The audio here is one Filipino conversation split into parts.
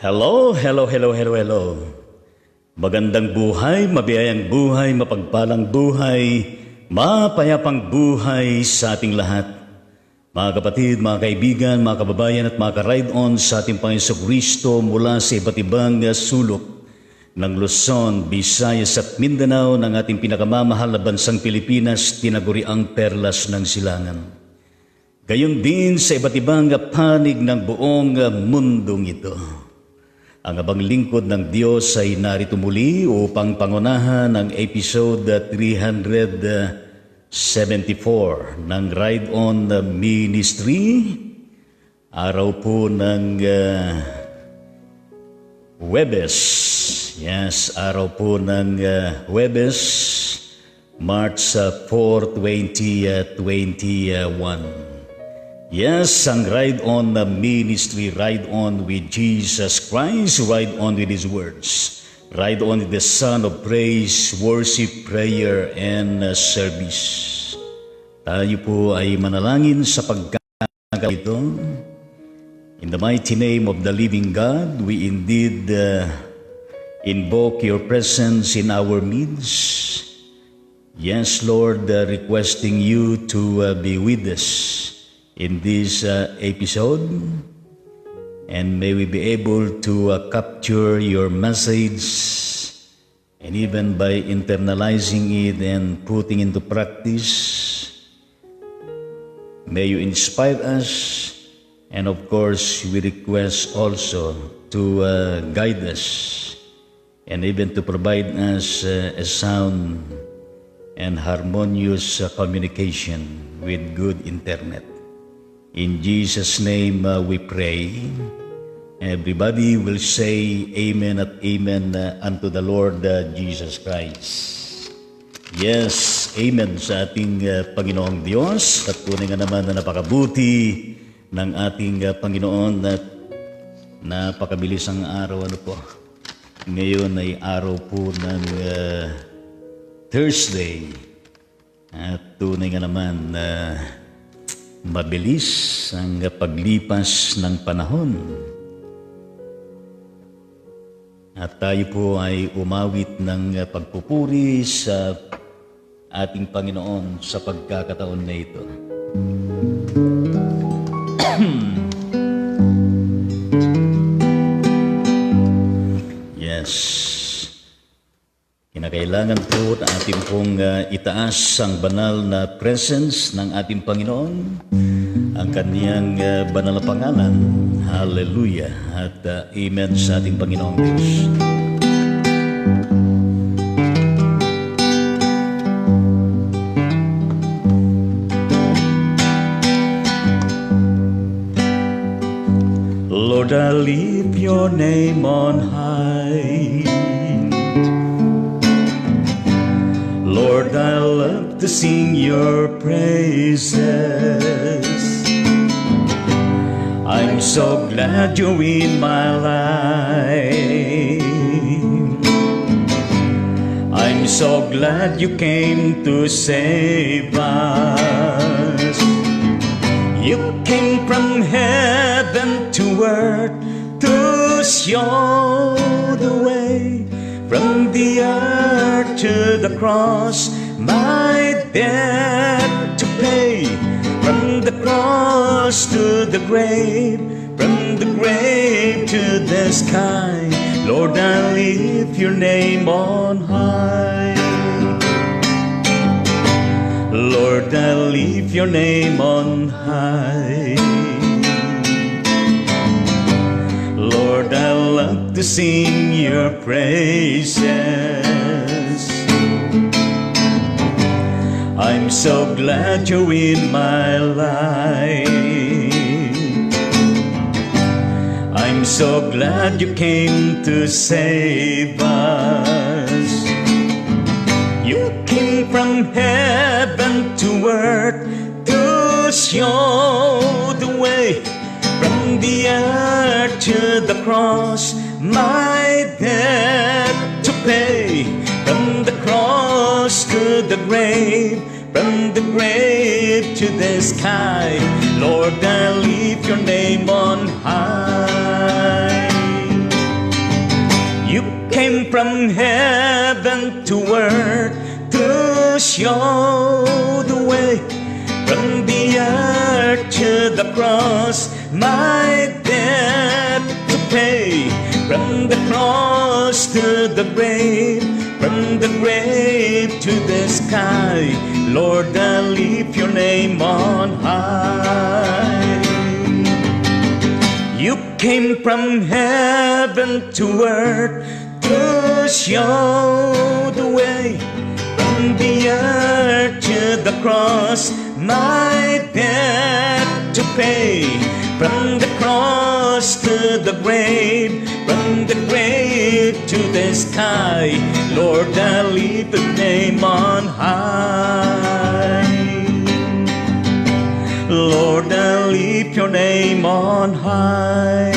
Hello, hello, hello, hello, hello. Magandang buhay, mabiyayang buhay, mapagpalang buhay, mapayapang buhay sa ating lahat. Mga kapatid, mga kaibigan, mga kababayan at mga ka-ride on sa ating Panginoon Kristo mula sa iba't ibang sulok ng Luzon, Visayas at Mindanao ng ating pinakamamahal na bansang Pilipinas, tinaguriang perlas ng silangan. Gayon din sa iba't ibang panig ng buong mundong ito. Ang abang lingkod ng Diyos ay narito muli upang pangunahan ang episode 374 ng Ride On Ministry. Araw po ng Huwebes. Yes, araw po ng Huwebes, March 4, 2021. Yes, ang Ride On Ministry, Ride On with Jesus Christ, Ride On with His words, Ride On with the Son of Praise, Worship, Prayer, and Service. Tayo po ay manalangin sa pagkakataon ito. In the mighty name of the living God, we indeed invoke Your presence in our midst. Yes, Lord, requesting You to be with us in this episode, and may we be able to capture Your message, and even by internalizing it and putting into practice, may You inspire us, and of course we request also to guide us and even to provide us a sound and harmonious communication with good internet. In Jesus' name we pray. Everybody will say amen at amen unto the Lord Jesus Christ. Yes, amen sa ating Panginoong Diyos. At tunay nga naman na napakabuti ng ating Panginoon at napakabilis ang araw. Ano po? Ngayon ay araw po ng Thursday. At tunay nga naman na mabilis ang paglipas ng panahon. At tayo po ay umawit ng pagpupuri sa ating Panginoon sa pagkakataon na ito. Yes. Kinakailangan po na ating pong itaas ang banal na presence ng ating Panginoon, ang kaniyang banal na pangalan. Hallelujah at amen sa ating Panginoong Diyos. Lord, I lift Your name on high. Lord, I love to sing Your praises. I'm so glad You're in my life. I'm so glad You came to save us. You came from heaven to earth to show the way. From the earth to the cross, my debt to pay. From the cross to the grave, from the grave to the sky, Lord, I lift Your name on high. Lord, I lift Your name on high. Lord, I love to sing Your praises. I'm so glad You're in my life. I'm so glad You came to save us. You came from heaven to earth to show the way. From the earth to the cross, my debt to pay. From the cross to the grave, from the grave to the sky, Lord, I lift Your name on high. from heaven to earth to show the way. From the earth to the cross, my debt to pay. From the cross to the grave, from the grave to the sky, Lord, I lift your name on high. You came from heaven to earth to show the way. From the earth to the cross, my debt to pay. From the cross to the grave, from the grave to the sky, Lord, I lift your name on high. Lord, I lift your name on high.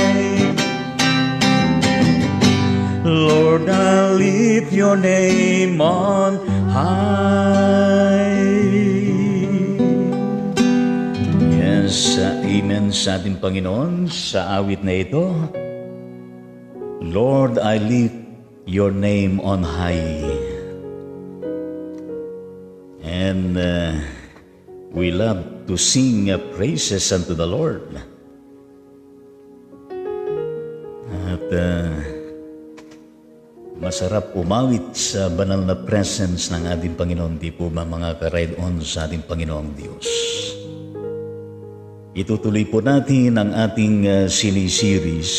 Lord, I lift your name on high. Yes, amen sa ating Panginoon sa awit na ito. Lord, I lift your name on high. And we love to sing praises unto the Lord. At masarap umawit sa banal na presence ng ating Panginoon. Di po ba mga ka-ride on sa ating Panginoong Diyos? Itutuloy po natin ang ating sini-series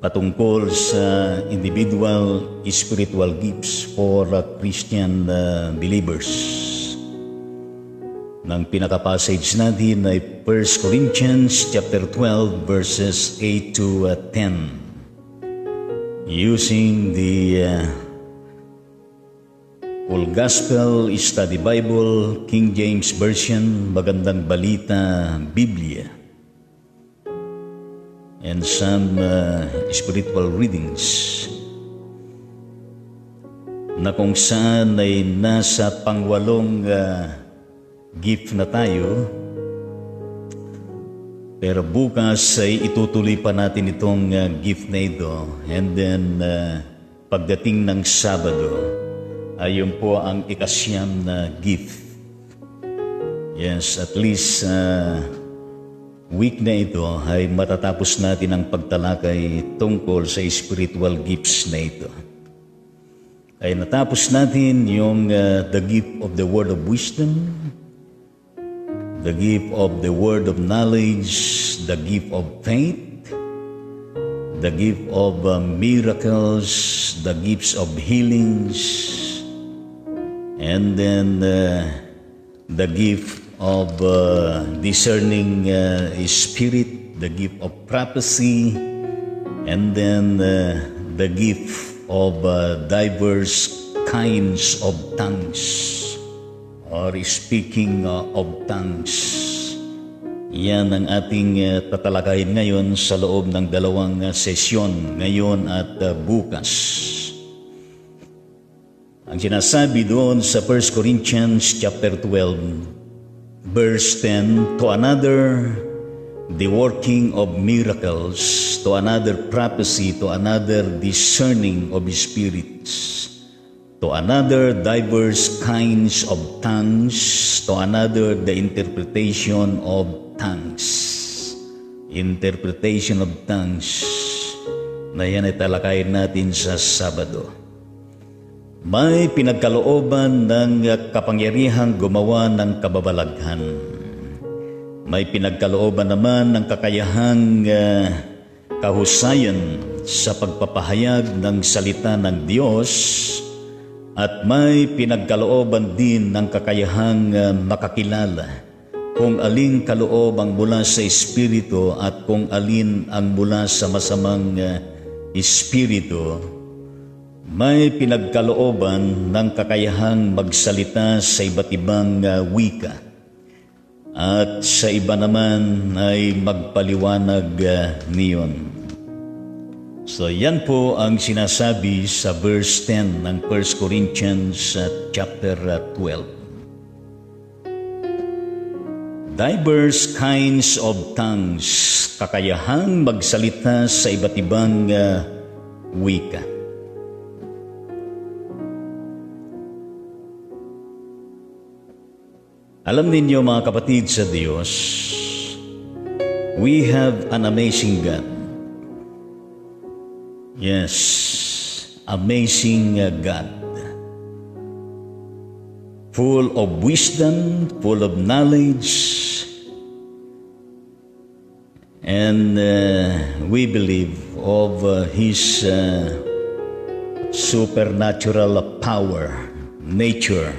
patungkol sa individual spiritual gifts for Christian believers. Nang pinaka-passage natin ay 1 Corinthians chapter 12 verses 8 to 10. Using the Full Gospel Study Bible, King James Version, Magandang Balita, Biblia, and some spiritual readings na kung saan ay nasa pangwalong gift na tayo. Pero bukas ay itutuloy pa natin itong gift na ito, and then pagdating ng Sabado, ayun po ang ikasyam na gift. Yes, at least week na ito ay matatapos natin ang pagtalakay tungkol sa spiritual gifts na ito. Ay natapos natin yung the gift of the word of wisdom, the gift of the word of knowledge, the gift of faith, the gift of miracles, the gifts of healings, and then the gift of discerning spirit, the gift of prophecy, and then the gift of diverse kinds of tongues or speaking of tongues. Yan ang ating tatalakayin ngayon sa loob ng dalawang sesyon, ngayon at bukas. Ang sinasabi doon sa 1 Corinthians chapter 12, verse 10, to another, the working of miracles, to another prophecy, to another discerning of spirits, to another diverse kinds of tongues, to another the interpretation of tongues. Interpretation of tongues na yan ay talakayin natin sa Sabado. May pinagkalooban ng kapangyarihang gumawa ng kababalaghan. May pinagkalooban naman ng kakayahang kahusayan sa pagpapahayag ng salita ng Diyos, at may pinagkalooban din ng kakayahang makakilala kung aling kaloob ang mula sa Espiritu at kung alin ang mula sa masamang Espiritu. May pinagkalooban ng kakayahang magsalita sa iba't ibang wika, at sa iba naman ay magpaliwanag niyon. So yan po ang sinasabi sa verse 10 ng 1 Corinthians chapter 12. diverse kinds of tongues, kakayahang magsalita sa iba't ibang wika. Alam ninyo mga kapatid sa Diyos, we have an amazing God. Yes, amazing God. Full of wisdom, full of knowledge, and we believe of His supernatural power, nature,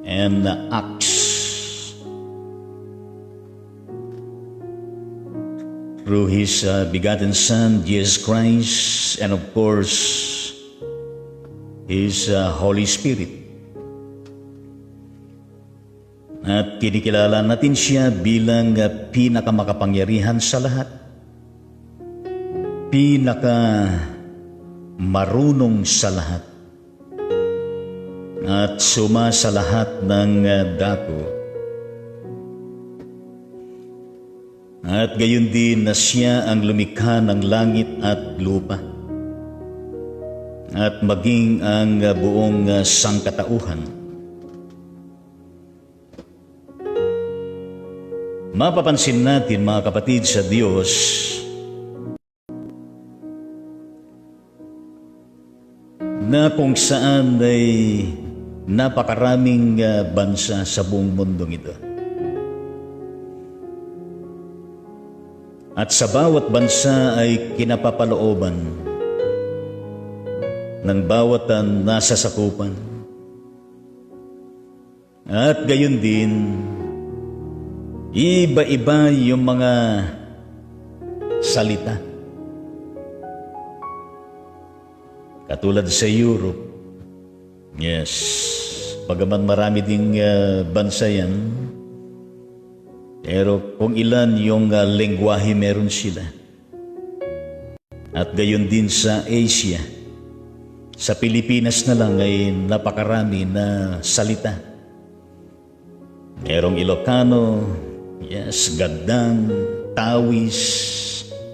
and acts. Through His begotten Son, Jesus Christ, and of course, His Holy Spirit. At kinikilala natin siya bilang pinakamakapangyarihan sa lahat, pinakamarunong sa lahat, at suma sa lahat ng dako. At gayon din na siya ang lumikha ng langit at lupa, at maging ang buong sangkatauhan. Mapapansin natin mga kapatid sa Diyos, na kung saan ay napakaraming bansa sa buong mundong ito. At sa bawat bansa ay kinapapalooban ng bawat nasasakupan. At gayon din, iba-iba yung mga salita. Katulad sa Europe, yes, bagaman marami ding bansa yan, pero kung ilan yung lengguwahe meron sila. At gayon din sa Asia. Sa Pilipinas na lang ay napakarami na salita. Merong Ilocano, yes, Gaddang, Tawis,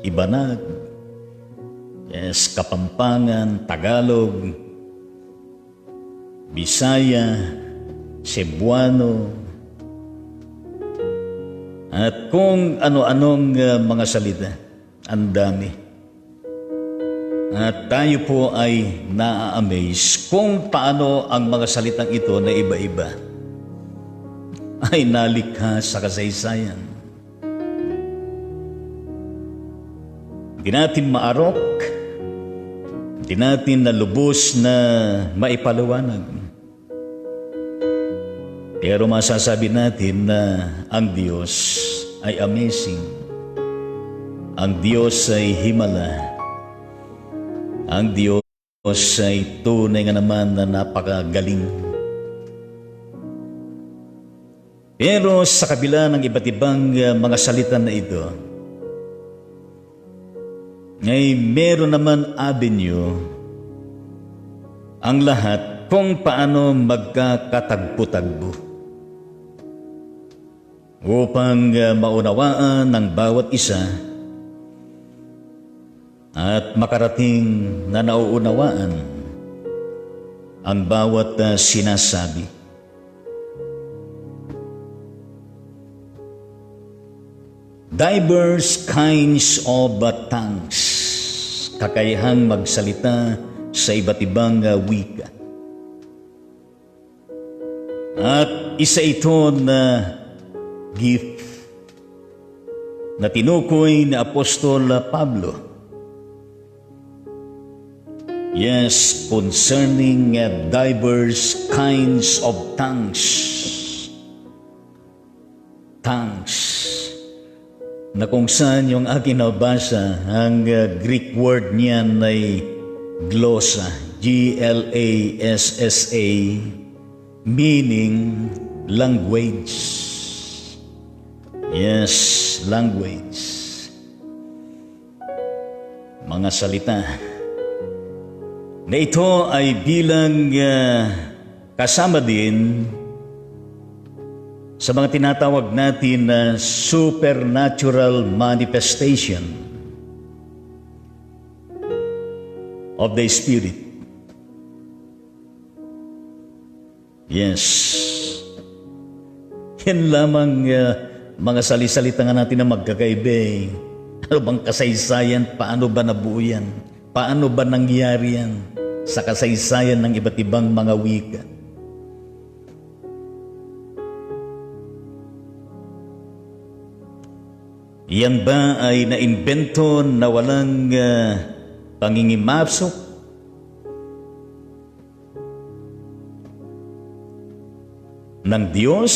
Ibanag, yes, Kapampangan, Tagalog, Bisaya, Cebuano, at kung ano-anong mga salita, ang dami. At tayo po ay na-amaze kung paano ang mga salitang ito na iba-iba ay nalikha sa kasaysayan. Hindi natin maarok, hindi natin na lubos na maipaliwanag. Pero masasabi natin na ang Diyos ay amazing. Ang Diyos ay himala. Ang Diyos ay tunay nga naman na napakagaling. Pero sa kabila ng iba't ibang mga salita na ito, ay meron naman avenue ang lahat kung paano magkakatagpo-tagpo upang maunawaan ng bawat isa at makarating na nauunawaan ang bawat sinasabi. Diverse kinds of tongues, kakayahang magsalita sa iba't ibang wika. At isa ito na gift na tinukoy ni Apostol Pablo. Yes, concerning diverse kinds of tongues. Tongues. Na kung saan yung aking nabasa, ang Greek word niyan ay glossa, G-L-A-S-S-A, meaning language. Yes, language. Mga salita na ito ay bilang kasama din sa mga tinatawag natin na supernatural manifestation of the Spirit. Yes. Yan lamang mga salisalita nga natin na magkakaiba eh. Ano bang kasaysayan? Paano ba nabuo yan? Paano ba nangyari yan sa kasaysayan ng iba't ibang mga wika? Yan ba ay naimbento na walang pangingimapsok? Ng Diyos?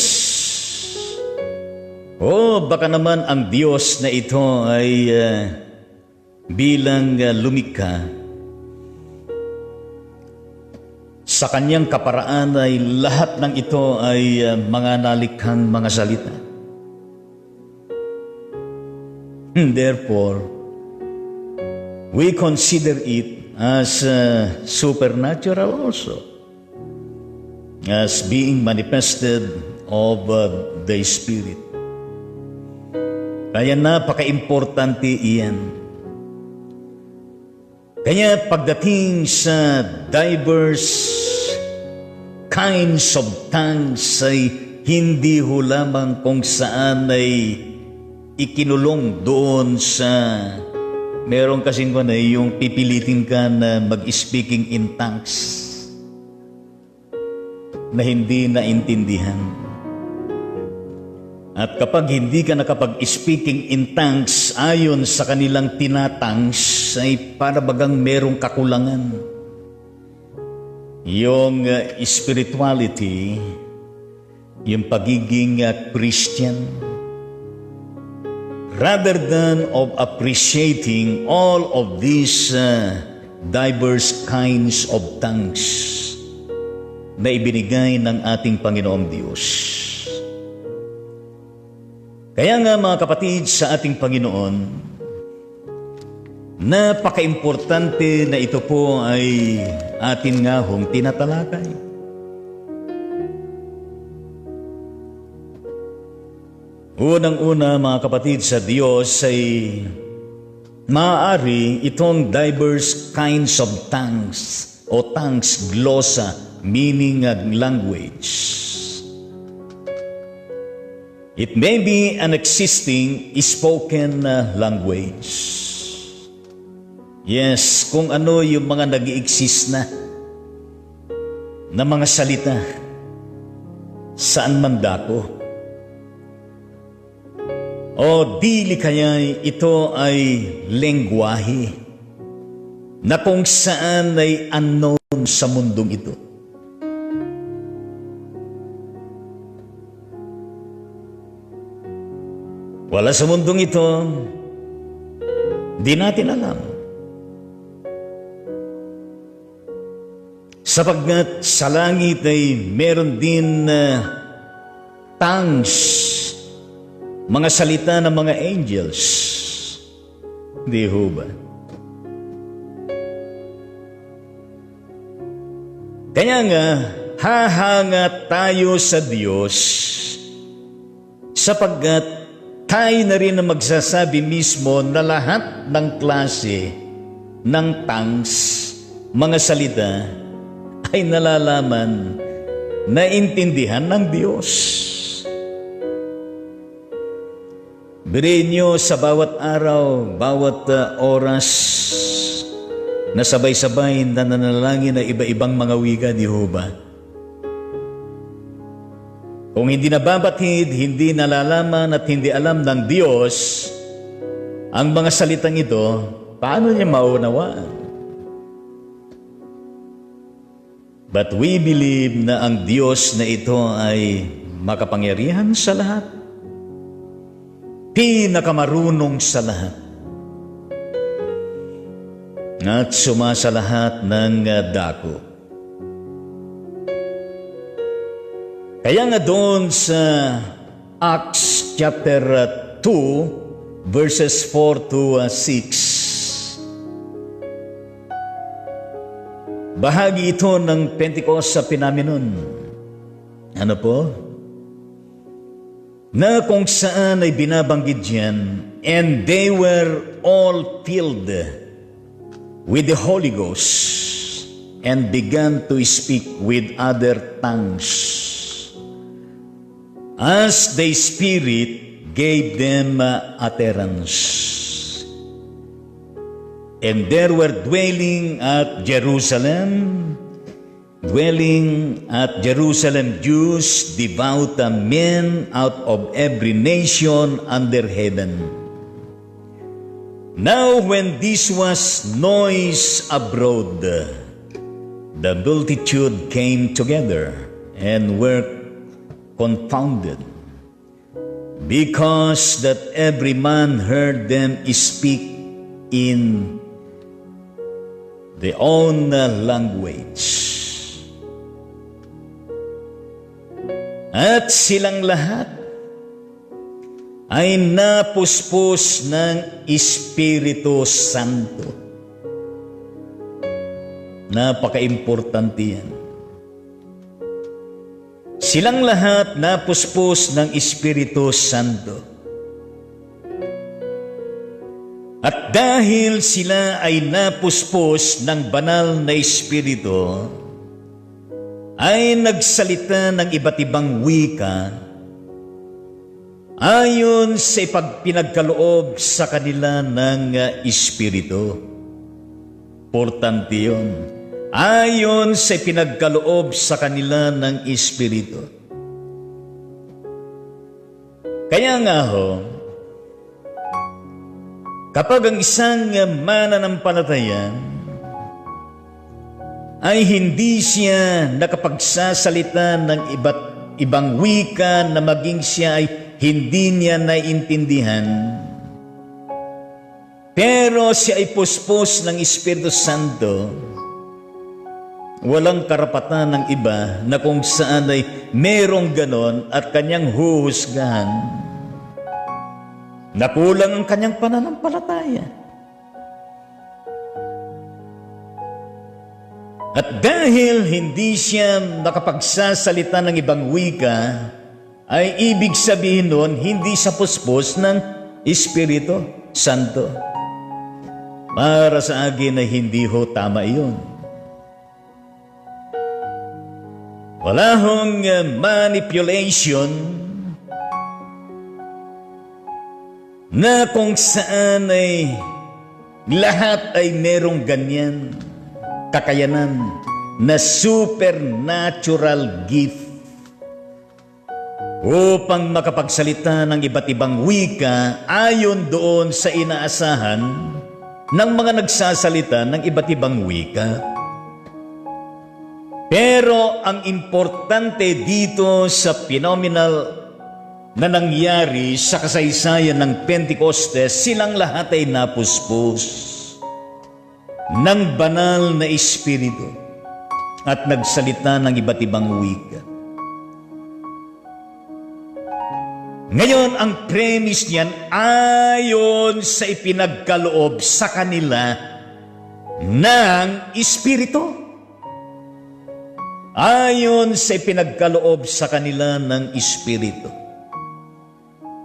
O baka naman ang Diyos na ito ay bilang lumikha, sa kanyang kaparaan ay lahat ng ito ay mga nalikhang mga salita. Therefore, we consider it as supernatural also, as being manifested of the Spirit. Kaya napaka-importante iyan. Kaya pagdating sa diverse kinds of tongues ay hindi ho lamang kung saan ay ikinulong doon sa meron kasing yung pipilitin ka na mag-speaking in tongues na hindi naintindihan. At kapag hindi ka nakapag-speaking in tongues ayon sa kanilang tinatangs, ay para bagang merong kakulangan. Yung spirituality, yung pagiging Christian, rather than of appreciating all of these diverse kinds of tongues na ibinigay ng ating Panginoong Diyos. Kaya nga mga kapatid sa ating Panginoon, napaka-importante na ito po ay atin nga hong tinatalakay. Unang-una mga kapatid sa Diyos ay maaari itong diverse kinds of tongues o tongues glossa, meaning language. It may be an existing spoken language. Yes, kung ano yung mga nag-i-exist na mga salita saan man dako. O dili kaya ito ay lengguwahe na kung saan ay unknown sa mundong ito. Wala sa mundong ito, di natin alam. Sapagkat sa langit ay meron din tongues, mga salita ng mga angels. Di ho ba? Kaya nga, hahanga tayo sa Diyos sapagkat tayo na rin na magsasabi mismo na lahat ng klase ng tongues, mga salita, ay nalalaman, naintindihan ng Diyos. Biriin nyo sa bawat araw, bawat oras, na sabay-sabay na nanalangin na iba-ibang mga wika, di ho ba? Kung hindi nababatid, hindi nalalaman at hindi alam ng Diyos ang mga salitang ito, paano niya maunawaan? But we believe na ang Diyos na ito ay makapangyarihan sa lahat, pinakamarunong sa lahat, at sumasa lahat ng dako. Kaya nga doon sa Acts chapter 2, verses 4 to 6, bahagi ito ng Pentecost sa Phenomenon. Ano po? na kung saan ay binabanggit diyan, and they were all filled with the Holy Ghost and began to speak with other tongues as the Spirit gave them utterance. And there were dwelling at Jerusalem Jews, devout men out of every nation under heaven. Now when this was noise abroad, the multitude came together and were confounded, because that every man heard them speak in their own language. At silang lahat ay napuspos ng Espiritu Santo. Napaka-importante yan. Silang lahat napuspos ng Espiritu Santo. At dahil sila ay napuspos ng banal na Espiritu, ay nagsalita ng iba't ibang wika ayon sa ipagpinagkaloob sa kanila ng Espiritu. Importante yun. Ayon sa ipinagkaloob sa kanila ng Espiritu. Kaya nga ho, kapag ang isang mananampalataya ay hindi siya nakapagsasalita ng iba't ibang wika na maging siya ay hindi niya naiintindihan, pero siya ay puspos ng Espiritu Santo, walang karapatan ng iba na kung saan ay merong ganon at kanyang huhusgahan. Nakulang ang kanyang pananampalataya. At dahil hindi siya nakapagsasalita ng ibang wika, ay ibig sabihin nun, hindi sa puspos ng Espiritu Santo. Para sa akin ay hindi ho tama iyon. Wala hong manipulation na kung saan ay lahat ay merong ganyan kakayanan na supernatural gift upang makapagsalita ng iba't ibang wika ayon doon sa inaasahan ng mga nagsasalita ng iba't ibang wika. Pero ang importante dito sa phenomenal na nangyari sa kasaysayan ng Pentecostes, silang lahat ay napuspos ng banal na Espiritu at nagsalita ng iba't ibang wika. Ngayon, ang premise niyan ayon sa ipinagkaloob sa kanila ng Espiritu. Ayon sa ipinagkaloob sa kanila ng Espiritu.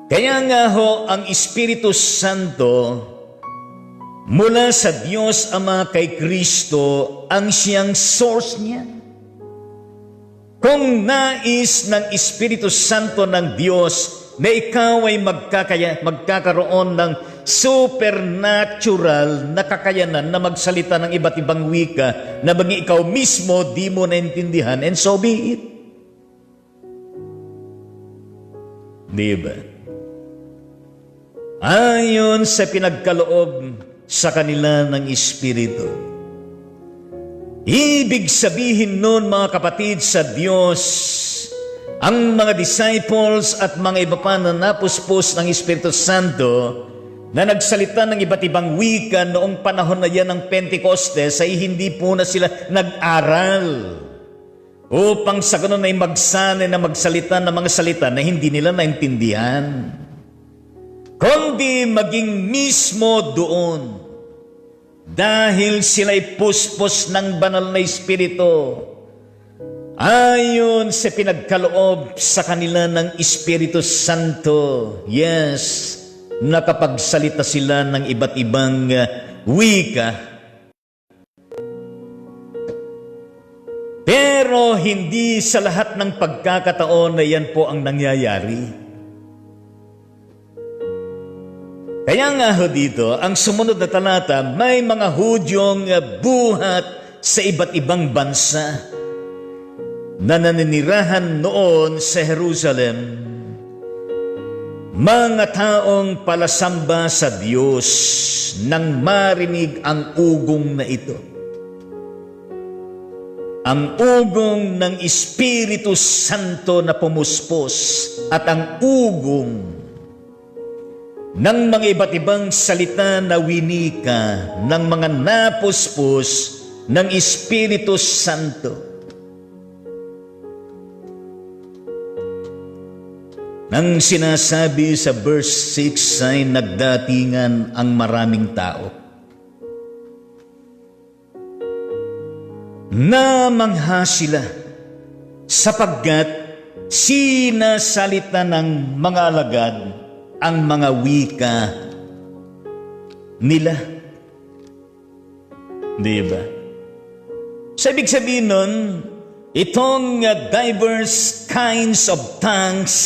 Kaya nga ho, ang Espiritu Santo mula sa Diyos Ama kay Kristo ang siyang source niya. Kung nais ng Espiritu Santo ng Diyos na ikaw ay magkakaroon ng supernatural na kakayanan na magsalita ng iba't ibang wika na maging ikaw mismo di mo naintindihan, and so be it. Diba? Ayon sa pinagkaloob sa kanila ng Espiritu. Ibig sabihin nun, mga kapatid sa Diyos, ang mga disciples at mga iba pa na napuspos ng Espiritu Santo na nagsalita ng iba't ibang wika noong panahon na yan ng Pentecostes ay hindi po na sila nag-aral upang sa ganun ay magsanay na magsalita ng mga salita na hindi nila naintindihan, kundi maging mismo doon dahil sila'y puspos ng banal na Espiritu ayon sa pinagkaloob sa kanila ng Espiritu Santo. Yes, nakapagsalita sila ng iba't ibang wika. Pero hindi sa lahat ng pagkakataon na yan po ang nangyayari. Kaya nga ho dito, ang sumunod na talata, may mga Hudyong buhat sa iba't ibang bansa na naninirahan noon sa Jerusalem, mga taong palasamba sa Diyos nang marinig ang ugong na ito. Ang ugong ng Espiritu Santo na pumuspos at ang ugong ng mga iba't ibang salita na winika ng mga napuspos ng Espiritu Santo. Nang sinasabi sa verse 6 ay nagdatingan ang maraming tao. Namangha sila sapagkat sinasalita ng mga alagad ang mga wika nila. Di ba? Sa ibig sabihin nun, itong diverse kinds of tongues,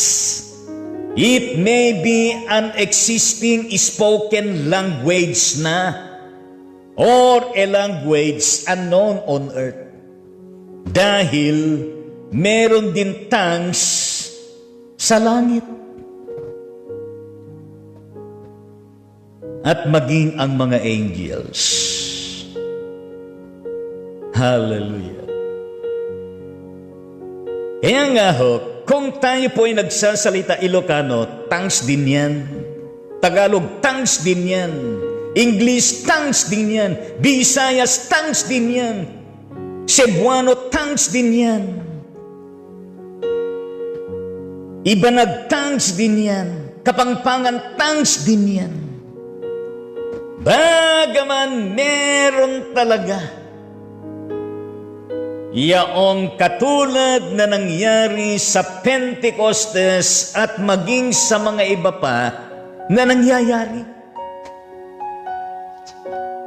it may be an existing spoken language na or a language unknown on earth. Dahil meron din tongues sa langit. At maging ang mga angels. Hallelujah. Kaya nga ho, kung tayo po ay nagsasalita Ilocano, tongues din yan. Tagalog, tongues din yan. English, tongues din yan. Visayas, tongues din yan. Cebuano, tongues din yan. Ibanag, tongues din yan. Kapampangan, tongues din yan. Bagaman meron talaga yaong katulad na nangyari sa Pentecostes at maging sa mga iba pa na nangyayari.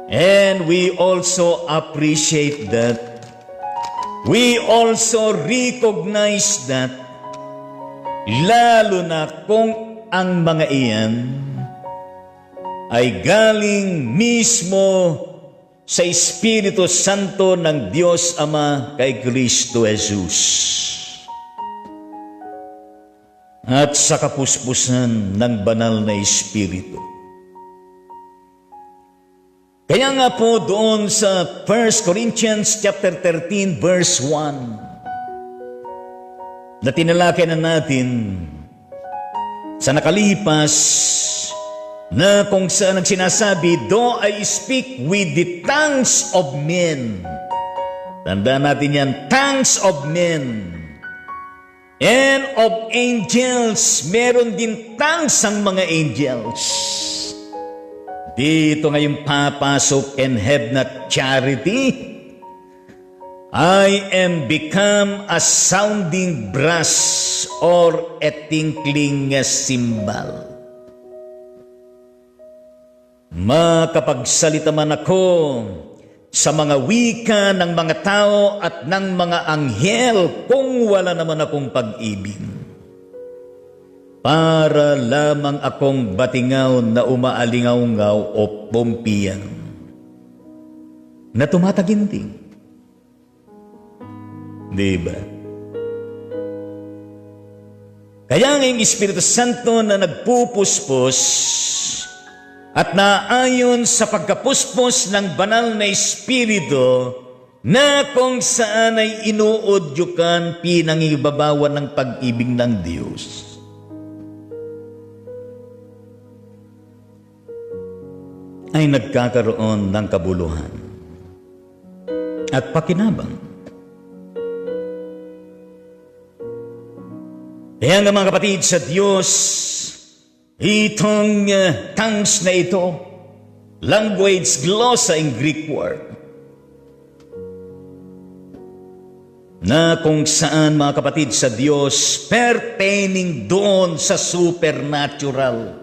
And we also appreciate that. We also recognize that, lalo na kung ang mga iyan ay galing mismo sa Espiritu Santo ng Diyos Ama kay Kristo Jesus. At sa kapuspusan ng banal na Espiritu. Kaya nga po doon sa 1 Corinthians chapter 13 verse 1 na tinalakay na natin sa nakalipas na kung saan ang sinasabi, though I speak with the tongues of men. Tandaan natin yan, tongues of men and of angels. Meron din tongues ang mga angels. Dito ngayong papasok and have not charity, I am become a sounding brass or a tinkling cymbal. Makapagsalita man ako sa mga wika ng mga tao at ng mga anghel kung wala naman akong pag-ibig. Para lamang akong batingaw na umaalingaw-ngaw o pumpiyang na tumataginting. Diba? Kaya ngayong Espiritu Santo na nagpupuspos at naayon sa pagkapuspos ng banal na Espiritu na kung saan ay inuudyukan pinangibabawan ng pag-ibig ng Diyos. Ay nagkakaroon ng kabuluhan at pakinabang. Kaya nga mga kapatid sa Diyos, itong tongues na ito, language glossa in Greek word, na kung saan, mga kapatid, sa Diyos, pertaining doon sa supernatural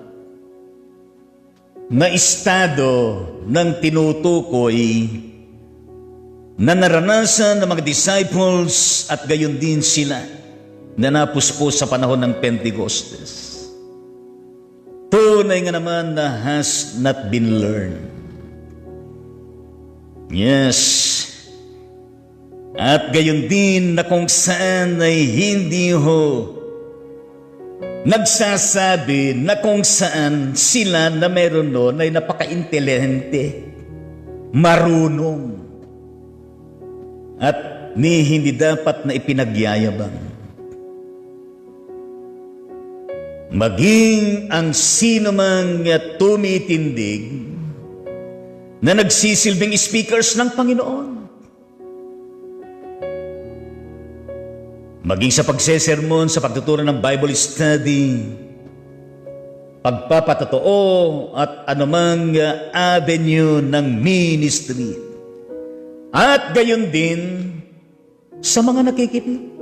na estado ng tinutukoy na naranasan ng mga disciples at gayon din sila na napuspos sa panahon ng Pentecostes. Tunay nga naman na has not been learned. Yes. At gayon din na kung saan ay hindi nagsasabi na kung saan sila na meron noon ay napaka-intelihente, marunong, at hindi dapat na ipinagyayabang. Maging ang sino mang tumitindig na nagsisilbing speakers ng Panginoon. Maging sa pagsesermon, sa pagtuturo ng Bible study, pagpapatotoo at anumang avenue ng ministry. At gayon din sa mga nakikinig.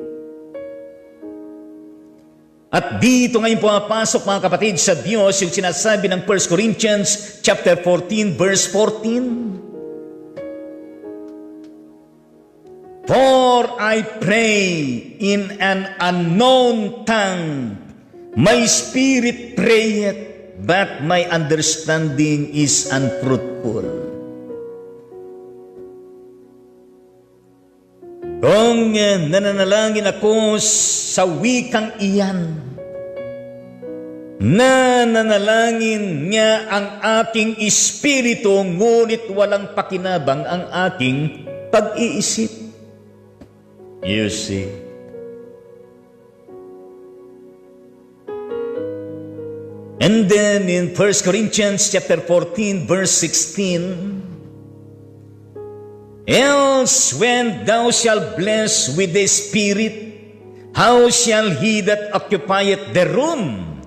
At dito ngayon pumapasok, mga kapatid, sa Diyos yung sinasabi ng 1 Corinthians chapter 14 verse 14. For I pray in an unknown tongue, my spirit prayeth, but my understanding is unfruitful. Kung nananalangin ako sa wikang iyan, nananalangin niya ang aking espiritu, ngunit walang pakinabang ang aking pag-iisip. You see. And then in 1 Corinthians chapter 14 verse 16, else when thou shalt bless with the Spirit, how shall he that occupieth the room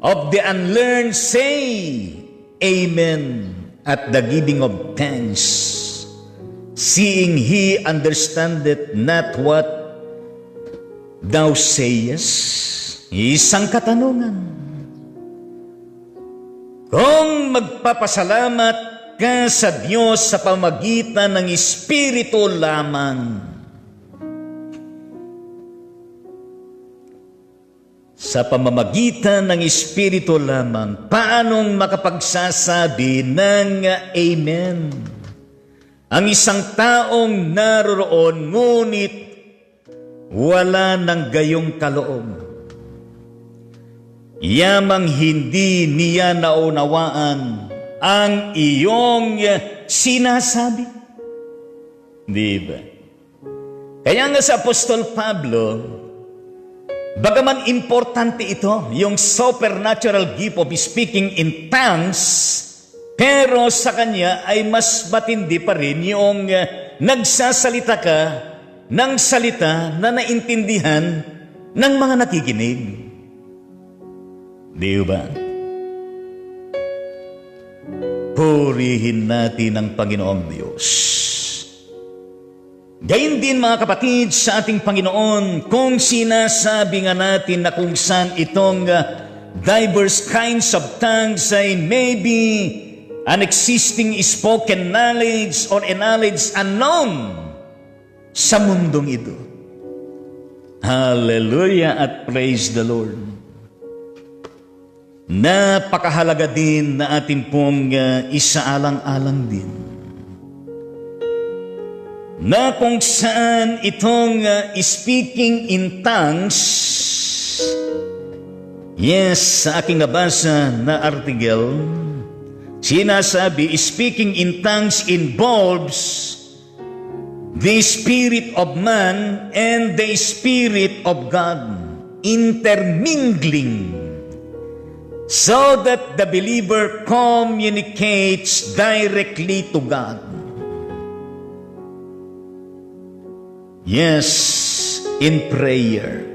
of the unlearned say, Amen, at the giving of thanks, seeing he understandeth not what thou sayest? Isang katanungan. Kung magpapasalamat ka sa Diyos sa pamagitan ng Espiritu lamang, sa pamamagitan ng Espiritu lamang, paanong makapagsasabi ng Amen? Ang isang taong naroroon, ngunit wala ng gayong kaloob. Yamang hindi niya naunawaan ang iyong sinasabi. Di ba? Kaya nga sa Apostol Pablo, bagaman importante ito, yung supernatural gift of speaking in tongues, pero sa kanya ay mas matindi pa rin yung nagsasalita ka ng salita na naintindihan ng mga nakikinig. Di ba? Purihin natin ang Panginoong Diyos. Gayun din, mga kapatid, sa ating Panginoon, kung sinasabi nga natin na kung saan itong diverse kinds of tongues ay maybe an existing spoken knowledge or a knowledge unknown sa mundong ito. Hallelujah at praise the Lord. Napakahalaga din na atin pong isaalang-alang din na kung saan itong speaking in tongues, yes, sa aking nabasa na article, sinasabi, speaking in tongues involves the spirit of man and the spirit of God intermingling so that the believer communicates directly to God. Yes, in prayer,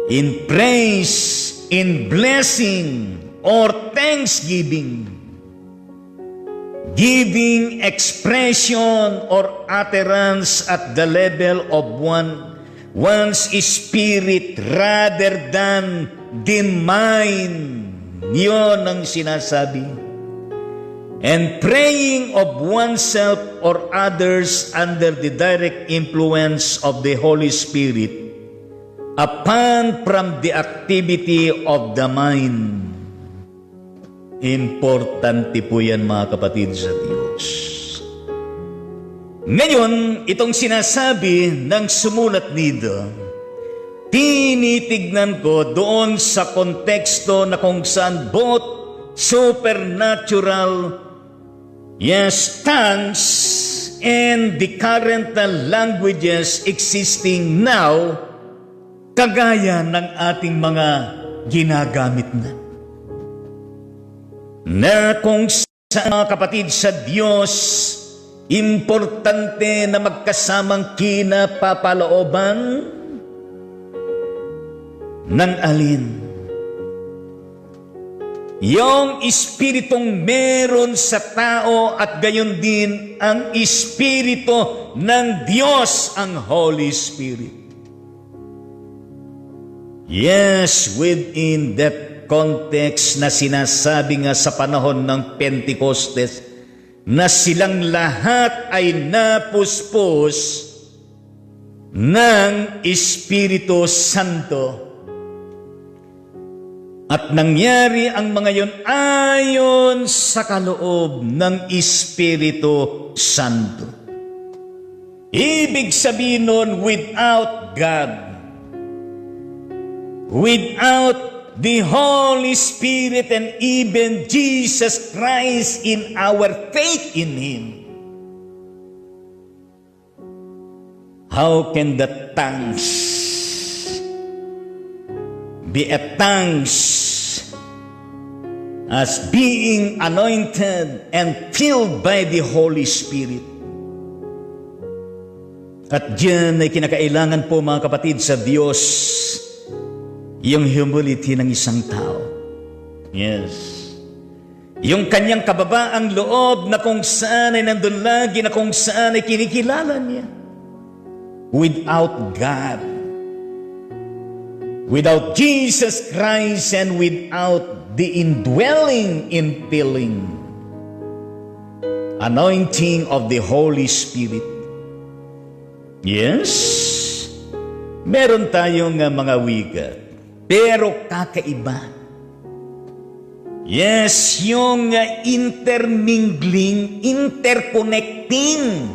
in praise, in blessing, or thanksgiving, giving expression or utterance at the level of one's spirit rather than the mind. Yun ang sinasabi. And praying of oneself or others under the direct influence of the Holy Spirit upon from the activity of the mind. Importante po yan, mga kapatid sa Diyos. Ngayon, itong sinasabi ng sumulat nito, tinitignan ko doon sa konteksto na kung saan both supernatural tongues and the current languages existing now, kagaya ng ating mga ginagamit na kung saan, mga kapatid sa Diyos, importante na magkasamang kinapapalooban ng alin? Yung espiritong meron sa tao at gayon din ang espiritu ng Diyos, ang Holy Spirit. Yes, within that context na sinasabi nga sa panahon ng Pentecostes na silang lahat ay napuspos ng Espiritu Santo. At nangyari ang mga yon ayon sa kaloob ng Espiritu Santo. Ibig sabihin nun, without God, without the Holy Spirit and even Jesus Christ in our faith in Him, how can the tongues be a tongues as being anointed and filled by the Holy Spirit? At diyan ay kinakailangan po, mga kapatid sa Diyos, yung humility ng isang tao. Yes. Yung kanyang kababaang loob na kung saan ay nandun lagi, na kung saan ay kinikilala niya. Without God, without Jesus Christ, and without the indwelling, infilling, anointing of the Holy Spirit. Yes, meron tayong mga wika, pero kakaiba. Yes, yung intermingling, interconnecting.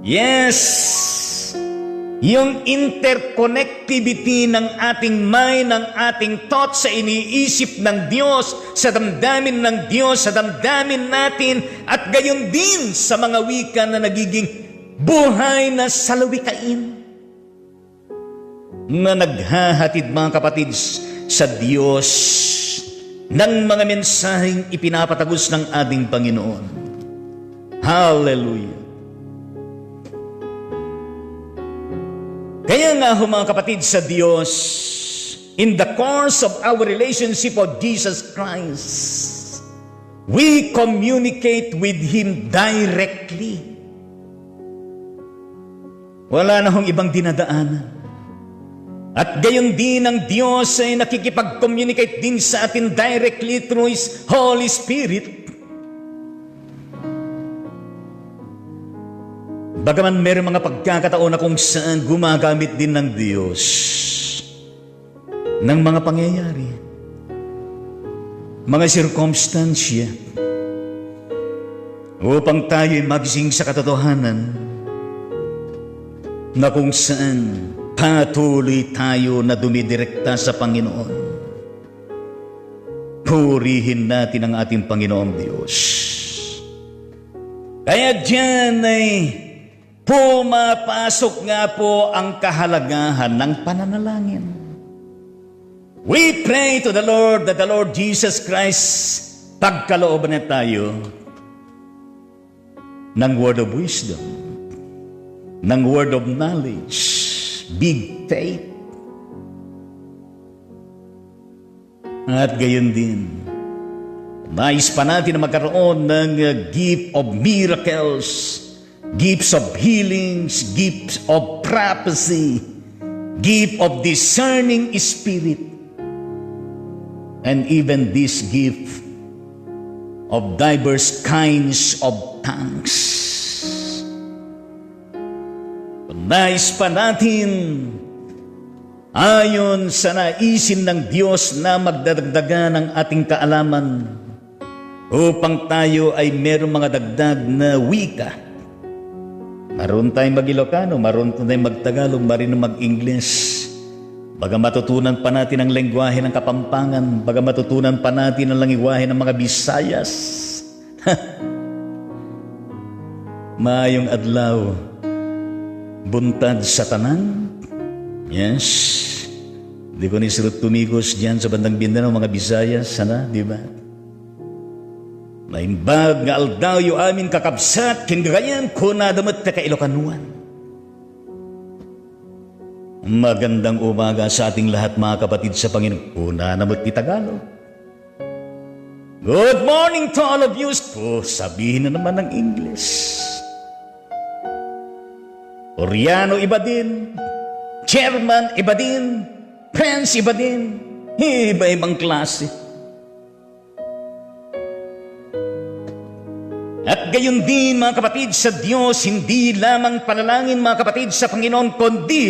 Yes, yung interconnectivity ng ating mind, ng ating thoughts sa iniisip ng Diyos, sa damdamin ng Diyos, sa damdamin natin, at gayon din sa mga wika na nagiging buhay na salawikain na naghahatid, mga kapatid sa Diyos, ng mga mensaheng ipinapatagos ng ating Panginoon. Hallelujah! Kaya nga mga kapatid sa Diyos, in the course of our relationship of Jesus Christ, we communicate with Him directly. Wala na hong ibang dinadaanan. At gayon din ang Diyos ay nakikipag-communicate din sa atin directly through His Holy Spirit. Bagaman mayroong mga pagkakataon na kung saan gumagamit din ng Diyos ng mga pangyayari, mga sirkumstansya, upang tayo'y magising sa katotohanan na kung saan patuloy tayo na dumidirekta sa Panginoon. Purihin natin ang ating Panginoong Diyos. Kaya diyan ay pumapasok nga po ang kahalagahan ng pananalangin. We pray to the Lord that the Lord Jesus Christ, pagkalooban na tayo ng word of wisdom, ng word of knowledge, big faith, at gayon din Nais pa natin na magkaroon ng gift of miracles, gifts of healings, gifts of prophecy, gift of discerning spirit, and even this gift of diverse kinds of tongues. Nais pa natin, ayon sa naisin ng Diyos, na magdadagdagan ng ating kaalaman upang tayo ay merong mga dagdag na wika. Marunong tayong mag-Ilocano, marunong tayong mag-Tagalog, marunong mag-Ingles. Baga matutunan pa natin ang lengguwahe ng Kapampangan, baga matutunan pa natin ang lengguwahe ng mga Bisayas. Maayong adlaw, buntad sa tanan. Yes. Di ko nisurot tumigos dyan sa bandang Mindanao, mga Bisayas, sana, di ba? Naimbag nga aldaw yu amin kakabsat, kinagayan ko na damat ka Ilocanuan. Magandang umaga sa ating lahat, mga kapatid sa Panginoon. Una naman ti Tagalog. Good morning to all of you. Sabihin na naman ng English. Oriano iba din, Chairman iba din, Prince iba din, iba-ibang klase. At gayon din, mga kapatid sa Diyos, hindi lamang panalangin, mga kapatid sa Panginoon, kundi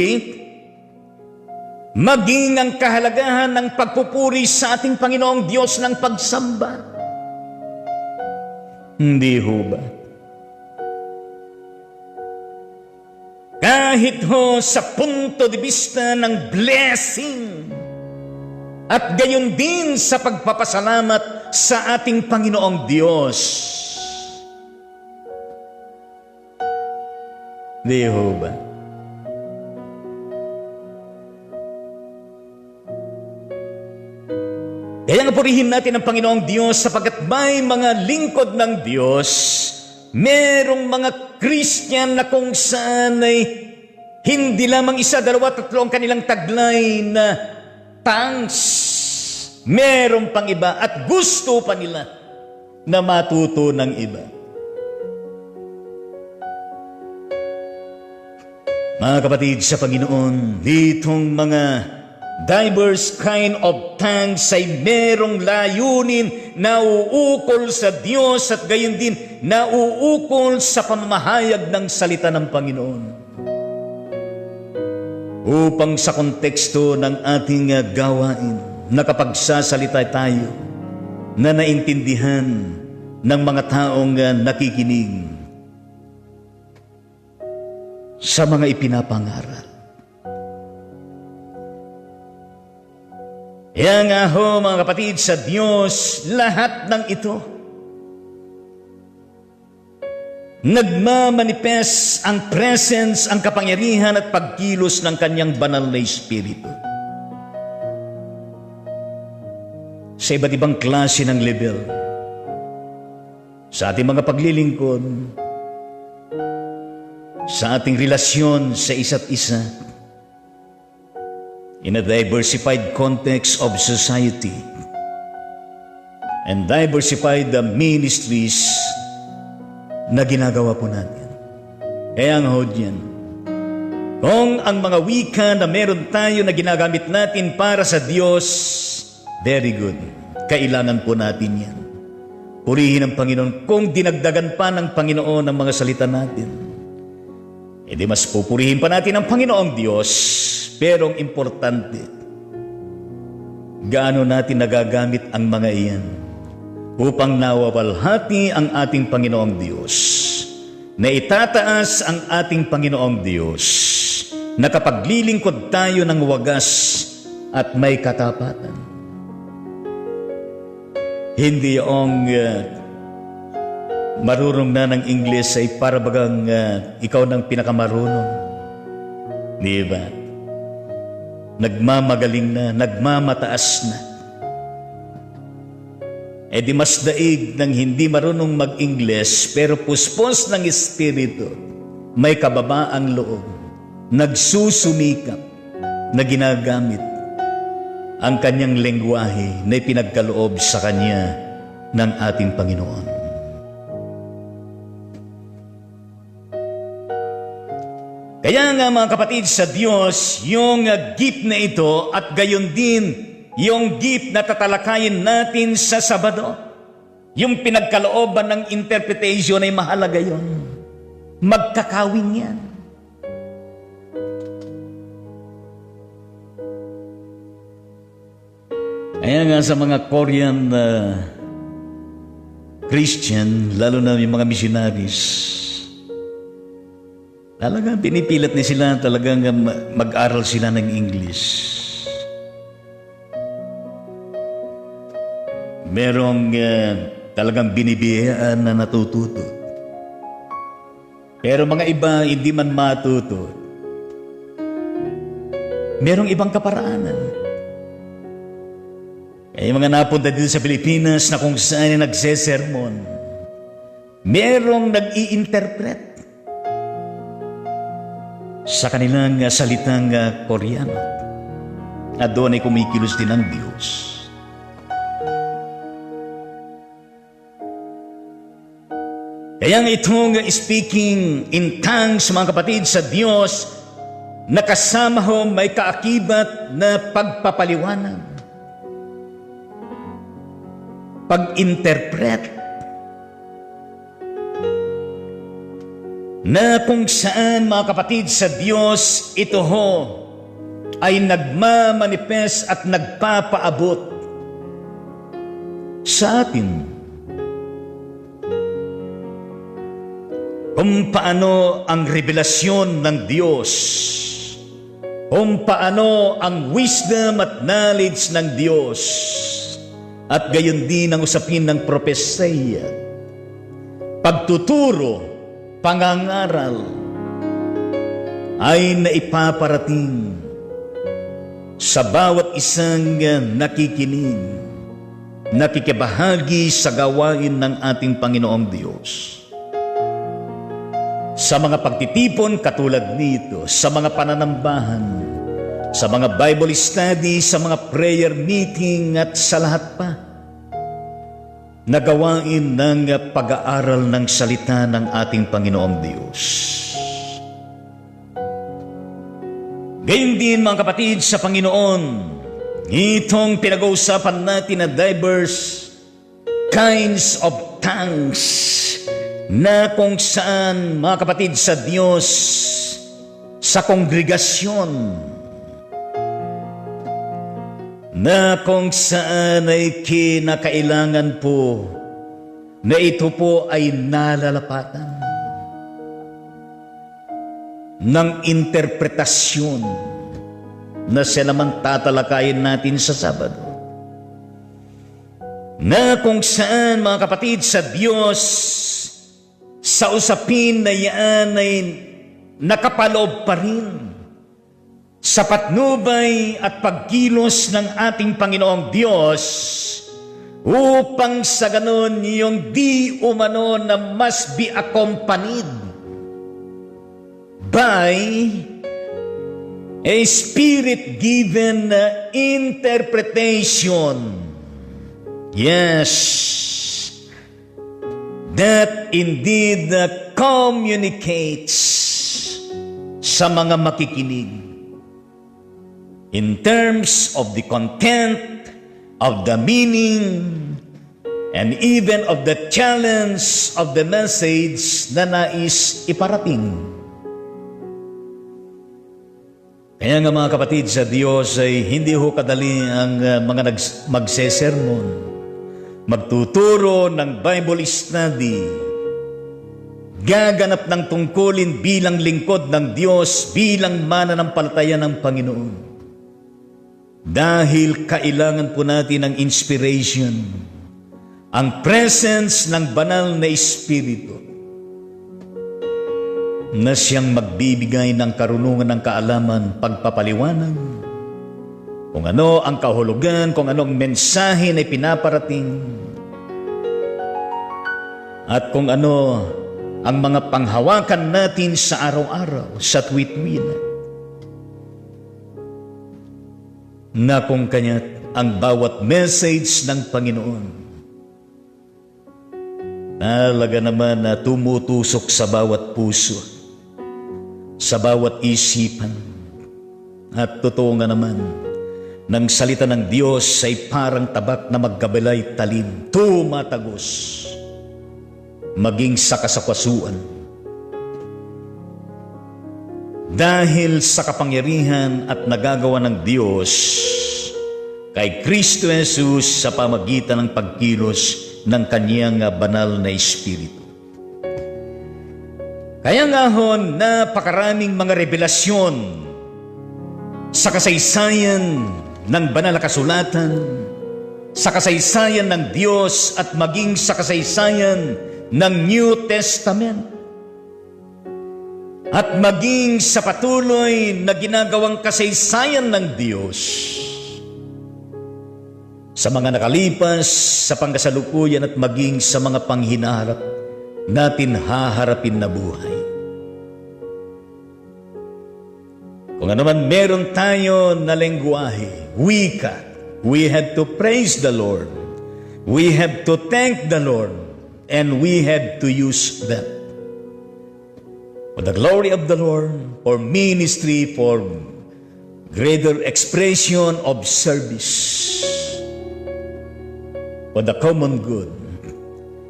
maging ang kahalagahan ng pagpupuri sa ating Panginoong Diyos ng pagsamba. Hindi ho ba? Kahit ho sa punto de vista ng blessing at gayon din sa pagpapasalamat sa ating Panginoong Diyos. Hindi ho ba? Kaya nga purihin natin ang Panginoong Diyos sapagkat may mga lingkod ng Diyos, merong mga Christian na kung saan ay hindi lamang isa, dalawa, tatlo ang kanilang taglay na tongues. Meron pang iba at gusto pa nila na matuto ng iba. Mga kapatid sa Panginoon, ditong mga diverse kind of tongues ay merong layunin na uukol sa Diyos at gayon din na uukol sa pamamahayag ng salita ng Panginoon. Upang sa konteksto ng ating gawain, nakapagsasalita tayo na naintindihan ng mga taong nakikinig sa mga ipinapangaral. Kaya nga ho, mga kapatid sa Diyos, lahat ng ito nagmamanifest ang presence, ang kapangyarihan at pagkilos ng kanyang banal na Espiritu. Sa iba't ibang klase ng level, sa ating mga paglilingkod, sa ating relasyon sa isa't isa, in a diversified context of society and diversified the ministries na ginagawa po natin. Kaya nga ho diyan, kung ang mga wika na meron tayo na ginagamit natin para sa Diyos, very good. Kailangan po natin yan. Purihin ang Panginoon. Kung dinagdagan pa ng Panginoon ang mga salita natin, edi mas pupurihin pa natin ang Panginoong Diyos. Pero ang importante, gaano natin nagagamit ang mga iyan upang nawawalhati ang ating Panginoong Diyos, na itataas ang ating Panginoong Diyos, na kapaglilingkod tayo ng wagas at may katapatan. Hindi yung marunong na ng Ingles ay para bagang ikaw ng pinakamarunong. Di ba? Nagmamagaling na, nagmamataas na. E di mas daig ng hindi marunong mag-Ingles pero puspos ng Espiritu, may kababaang loob, nagsusumikap na ginagamit ang kanyang lengguwahe na ipinagkaloob sa kanya ng ating Panginoon. Kaya nga mga kapatid sa Diyos, yung gift na ito at gayon din yung gift na tatalakayin natin sa Sabado, yung pinagkalooban ng interpretation ay mahalaga yon. Magkakawin yan. Kaya nga sa mga Korean Christian, lalo na yung mga missionaries, talagang pinipilit ni sila talagang mag-aral sila ng English. Merong talagang binibiyayaan na natututo. Pero mga iba hindi man matuto. Merong ibang kaparaanan. Kaya mga napunta dito sa Pilipinas na kung saan nagsesermon, merong nag-i-interpret sa kanilang salitang Koreano at doon ay kumikilos din ang Diyos. Kaya itong speaking in tongues, mga kapatid sa Diyos, nakasama ho may kaakibat na pagpapaliwanag, pag-interpret, na kung saan mga kapatid sa Diyos, ito ho ay nagmamanifest at nagpapaabot sa atin kung paano ang revelasyon ng Diyos, kung paano ang wisdom at knowledge ng Diyos, at gayon din ang usapin ng propesya, pagtuturo, pangangaral ay naipaparating sa bawat isang nakikinig, nakikibahagi sa gawain ng ating Panginoong Diyos. Sa mga pagtitipon katulad nito, sa mga pananambahan, sa mga Bible study, sa mga prayer meeting at sa lahat pa na gawain ng pag-aaral ng salita ng ating Panginoong Diyos. Gayon din mga kapatid sa Panginoon, itong pinag-uusapan natin na diverse kinds of tongues na kung saan mga kapatid sa Diyos, sa kongregasyon, na kung saan ay kinakailangan po na ito po ay nalalapatan ng interpretasyon na siya naman tatalakayin natin sa Sabado. Na kung saan mga kapatid sa Diyos, sa usapin na yan ay nakapaloob pa rin sa patnubay at pagkilos ng ating Panginoong Diyos upang sa ganon yung di umano na must be accompanied by a spirit-given interpretation. Yes, that indeed communicates sa mga makikinig in terms of the content, of the meaning, and even of the challenge of the message na nais iparating. Kaya nga mga kapatid sa Diyos ay hindi ho kadali ang mga magsesermon, magtuturo ng Bible study, gaganap ng tungkulin bilang lingkod ng Diyos, bilang mananampalataya ng Panginoon. Dahil kailangan po natin ng inspiration, ang presence ng banal na Espiritu na siyang magbibigay ng karunungan ng kaalaman, pagpapaliwanag, kung ano ang kahulugan, kung ano ang mensahe na pinaparating, at kung ano ang mga panghawakan natin sa araw-araw, sa tuwit-tuwina. Na kung kanya't ang bawat message ng Panginoon Talaga naman na tumutusok sa bawat puso, sa bawat isipan. At totoo nga naman, ng salita ng Diyos ay parang tabak na magkabilay talim, tumatagos, maging sa kasakasuan. Dahil sa kapangyarihan at nagagawa ng Diyos kay Kristo Jesus sa pamagitan ng pagkilos ng Kanyang banal na Espiritu. Kaya nga hon, napakaraming mga revelasyon sa kasaysayan ng banal na kasulatan, sa kasaysayan ng Diyos at maging sa kasaysayan ng New Testament, at maging sa patuloy na ginagawang kasaysayan ng Diyos sa mga nakalipas, sa pangkasalukuyan at maging sa mga panghinaharap natin haharapin na buhay. Kung ano man meron tayo na lengguwahe, wika, we have to praise the Lord. We have to thank the Lord, and we have to use them for the glory of the Lord, for ministry, for greater expression of service, for the common good,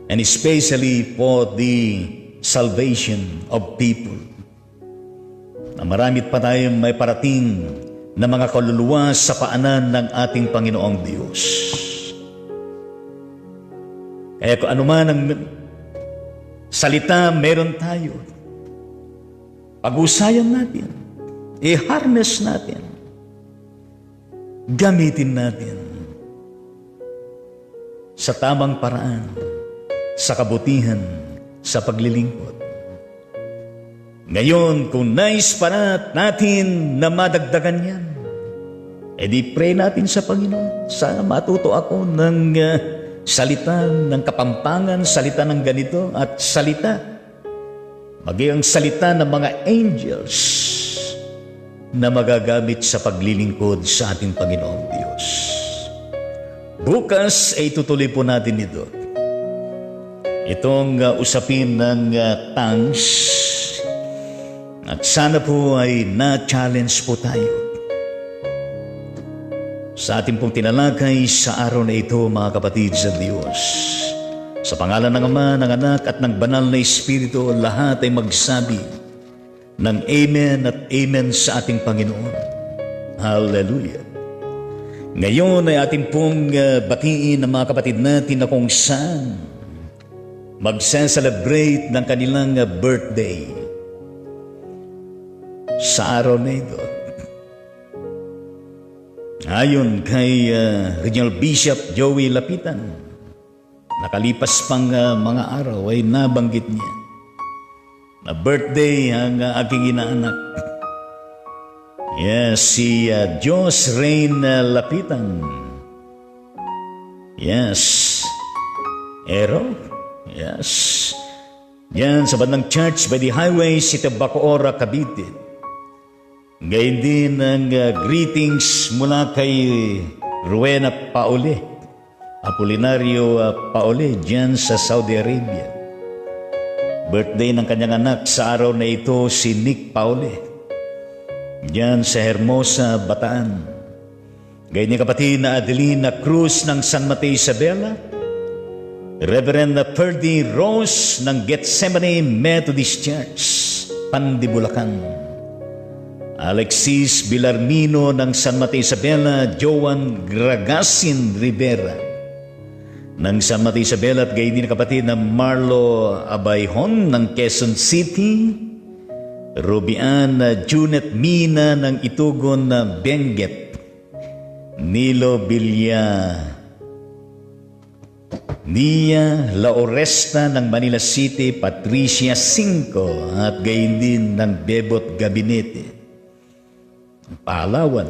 and especially for the salvation of people. Na marami pa tayong may parating na mga kaluluwa sa paanan ng ating Panginoong Diyos. Kaya kung anuman ang salita meron tayo, pag-usayan natin, i-harness natin, gamitin natin sa tamang paraan, sa kabutihan, sa paglilingkod. Ngayon, kung nais pa natin na madagdagan yan, edi pray natin sa Panginoon. Sana matuto ako ng salita ng kapampangan, salita ng ganito, at salita, maging ang salita ng mga angels na magagamit sa paglilingkod sa ating Panginoong Diyos. Bukas ay tutuloy po natin ito. Itong usapin ng tongues, at sana po ay na-challenge po tayo sa ating pong tinalakay sa araw na ito, mga kapatid sa Diyos. Sa pangalan ng Ama, ng Anak, at ng Banal na Espiritu, lahat ay magsabi ng Amen at Amen sa ating Panginoon. Hallelujah. Ngayon ay ating pong batiin ng mga kapatid natin na kung saan magse-celebrate ng kanilang birthday sa araw na ito. Ayon kay Regional Bishop Joey Lapitan, nakalipas pang mga araw ay nabanggit niya na birthday ang aking inaanak. Yes, si Diyos Rain Lapitan. Yes. Ero. Yes. Yan sa bandang church by the highway, City of Bacoor, Cavite. Gayon din ang greetings mula kay Rowena Paole, Apolinario Paole, dyan sa Saudi Arabia. Birthday ng kanyang anak sa araw na ito, si Nick Paole, dyan sa Hermosa, Bataan. Gayon ni kapatid na Adelina Cruz ng San Mateo Isabela, Reverend Ferdy Rose ng Gethsemane Methodist Church, Pandi, Bulacan. Alexis Bilarmino ng San Mateo Isabela, Joan Gragasin Rivera ng San Mateo Isabela, at gayon din kapatid na Marlo Abayhon ng Quezon City, Rubian Junet Mina ng Itugon na Benguet, Nilo Bilya, Nia Laoresta ng Manila City, Patricia Cinco, at gayon din ng Bebot Gabinete, Palawan.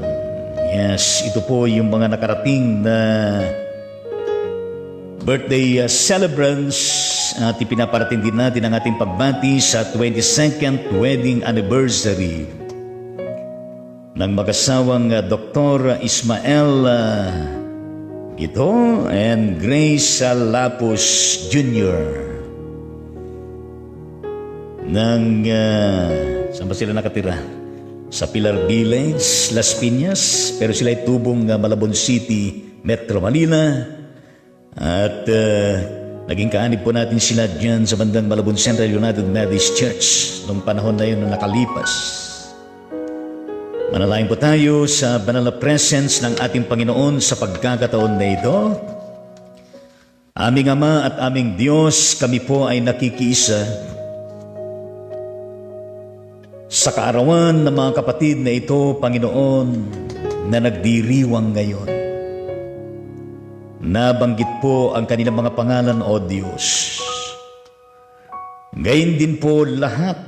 Yes, ito po yung mga nakarating na birthday celebrants, at ipinaparating din natin ang ating pagbati sa 22nd wedding anniversary ng mag-asawang Dr. Ismael Gito and Grace Lapus Jr. saan ba sila nakatira? Sa Pilar Village, Las Piñas, pero sila ay tubong Malabon City, Metro Manila. At naging kaanib po natin sila dyan sa bandang Malabon Central United Methodist Church noong panahon na yun na nakalipas. Manalangin po tayo sa banal na presence ng ating Panginoon sa pagkakataon na ito. Aming Ama at aming Diyos, kami po ay nakikiisa sa kaarawan ng mga kapatid na ito, Panginoon, na nagdiriwang ngayon. Nabanggit po ang kanilang mga pangalan, O Diyos. Gayon din po lahat,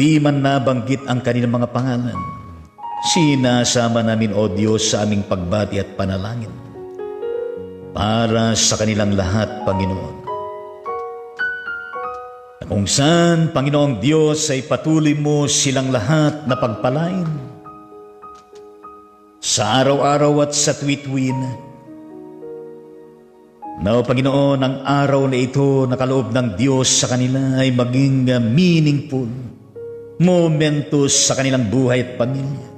di man nabanggit ang kanilang mga pangalan, sinasama namin, O Diyos, sa aming pagbati at panalangin para sa kanilang lahat, Panginoon. Kung saan, Panginoong Diyos, ay patuloy mo silang lahat na pagpalain sa araw-araw at sa tuwid-tuwin. Na, Panginoon, ang araw na ito na kaloob ng Diyos sa kanila ay maging meaningful, momentous sa kanilang buhay at pamilya.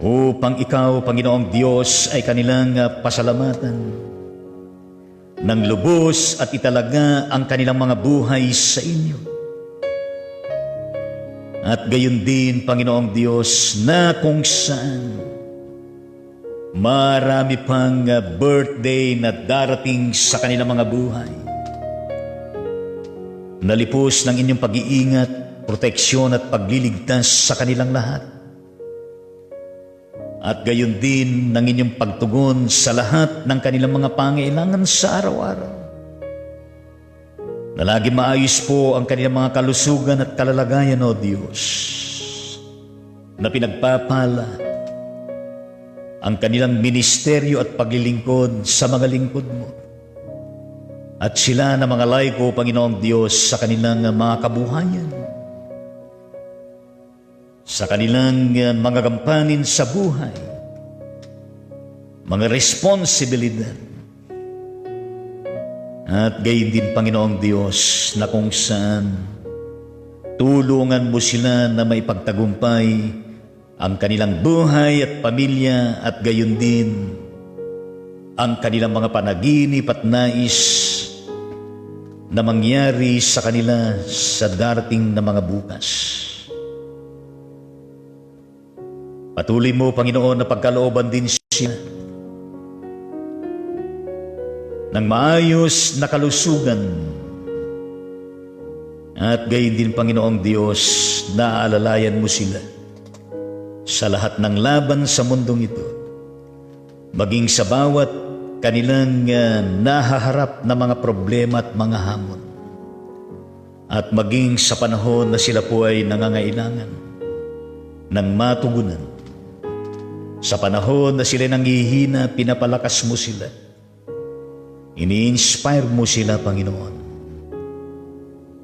Upang ikaw, Panginoong Diyos, ay kanilang pasalamatan ng lubos at italaga ang kanilang mga buhay sa inyo. At gayon din, Panginoong Diyos, na kung saan marami pang birthday na darating sa kanilang mga buhay, nalipos ng inyong pag-iingat, proteksyon at pagliligtas sa kanilang lahat. At gayon din ng inyong pagtugon sa lahat ng kanilang mga pangailangan sa araw-araw. Na lagi maayos po ang kanilang mga kalusugan at kalalagayan, O Diyos. Na pinagpapala ang kanilang ministeryo at paglilingkod sa mga lingkod mo. At sila na mga laiko, Panginoong Diyos, sa kanilang mga kabuhayan. Sa kanilang mga gampanin sa buhay, mga responsibilidad. At gayon din, Panginoong Diyos, na kung saan tulungan mo sila na maipagtagumpay ang kanilang buhay at pamilya at gayon din ang kanilang mga panaginip at nais na mangyari sa kanila sa darating na mga bukas. Patuloy mo, Panginoon, na pagkalooban din siya ng maayos na kalusugan. At gayon din, Panginoong Diyos, na aalalayan mo sila sa lahat ng laban sa mundong ito, maging sa bawat kanilang nahaharap na mga problema at mga hamon, at maging sa panahon na sila po ay nangangailangan ng matugunan. Sa panahon na sila nanghihina, pinapalakas mo sila. Ini-inspire mo sila, Panginoon.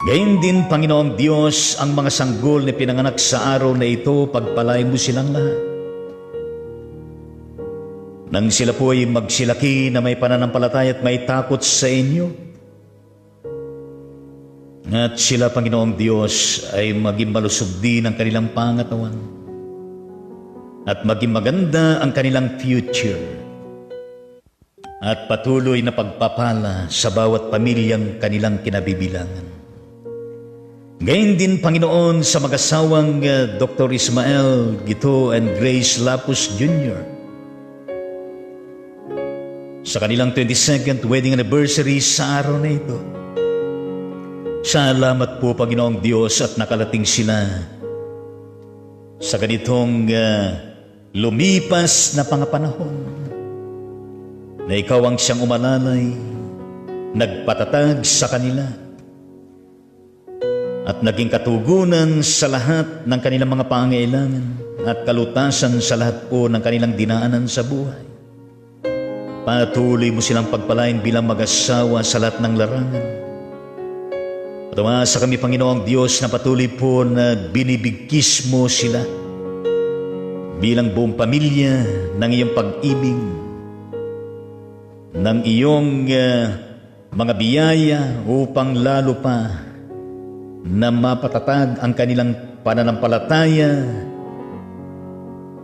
Gayon din, Panginoong Diyos, ang mga sanggol na pinanganak sa araw na ito, pagpalain mo silang lahat. Nang sila po ay magsilaki na may pananampalataya at may takot sa inyo. At sila, Panginoong Diyos, ay maging malusog din ang kanilang pangatawan. At maging maganda ang kanilang future. At patuloy na pagpapala sa bawat pamilyang kanilang kinabibilangan. Gayon din, Panginoon, sa mag-asawang Dr. Ismael Gito and Grace Lapus Jr. Sa kanilang 22nd wedding anniversary sa araw na ito. Salamat po, Panginoong Diyos, at nakalating sila sa ganitong lumipas na pangapanahon, na ikaw ang siyang umalalay, nagpatatag sa kanila, at naging katugunan sa lahat ng kanilang mga pangailangan at kalutasan sa lahat po ng kanilang dinaanan sa buhay. Patuloy mo silang pagpalain bilang mag-asawa sa lahat ng larangan. At umasa kami, Panginoong Diyos, na patuloy po na binibigkis mo sila bilang buong pamilya ng iyong pag-ibig, ng iyong mga biyaya upang lalo pa na mapatatag ang kanilang pananampalataya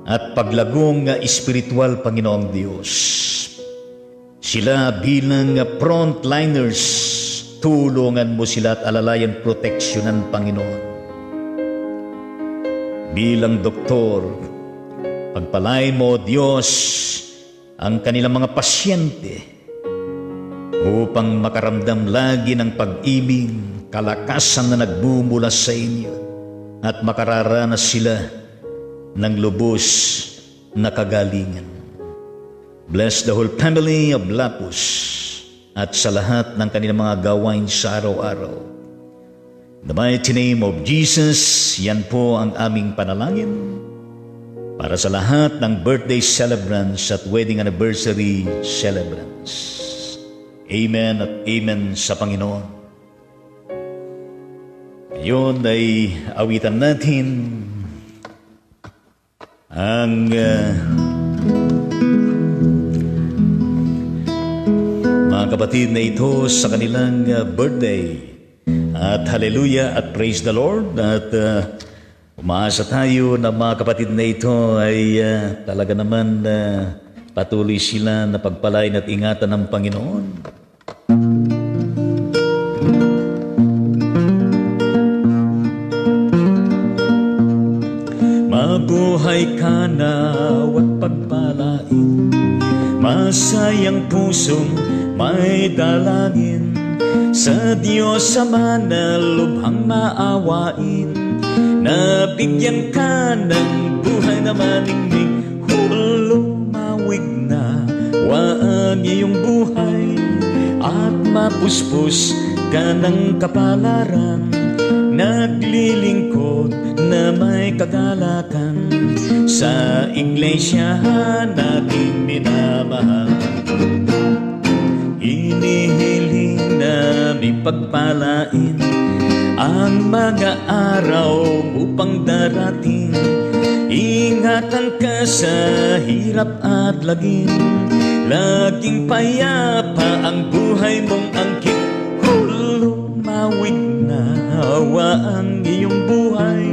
at paglagong espiritual, Panginoong Diyos. Sila bilang frontliners, tulungan mo sila at alalayan, proteksyonan, Panginoon. Bilang doktor, pagpalain mo, Diyos, ang kanilang mga pasyente upang makaramdam lagi ng pag-ibig, kalakasan na nagbumula sa inyo at makararanas sila ng lubos na kagalingan. Bless the whole family of Lapus at sa lahat ng kanilang mga gawain sa araw-araw. In the mighty name of Jesus, yan po ang aming panalangin para sa lahat ng birthday celebrants at wedding anniversary celebrants. Amen at amen sa Panginoon. Ngayon ay awitan natin ang mga kapatid na ito sa kanilang birthday. At hallelujah at praise the Lord. At umaasa tayo na mga kapatid na ito ay talaga naman patuloy sila na pagpalain at ingatan ng Panginoon. Mabuhay ka na at pagpalain, masayang pusong may dalangin, sa Diyos Ama na lubhang maawain, nabigyan ka ng buhay na maningning, hulumawig na waang iyong buhay, at mapuspos ka ng kapalaran, naglilingkod na may kagalakan, sa iglesia nating minamahal. Inihiling namin pagpalain ang mga araw upang darating, ingatan ka sa hirap at lagim, laging payapa ang buhay mong angkin, hulumawig na hawa ang iyong buhay,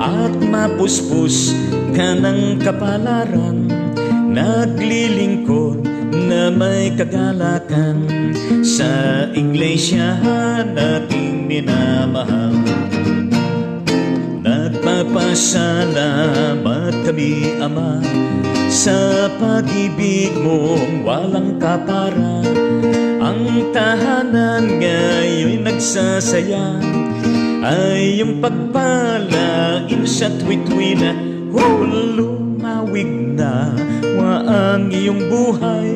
at mapuspos ka ng kapalaran, naglilingkod na may kagalakan, sa iglesia nating minamahal. Nagpapasalamat kami, Ama, sa pag-ibig mong walang kapara. Ang tahanan ngayon'y nagsasaya, ay yung pagpalain sa tuwi-tuwi na, hulumawig na waang iyong buhay,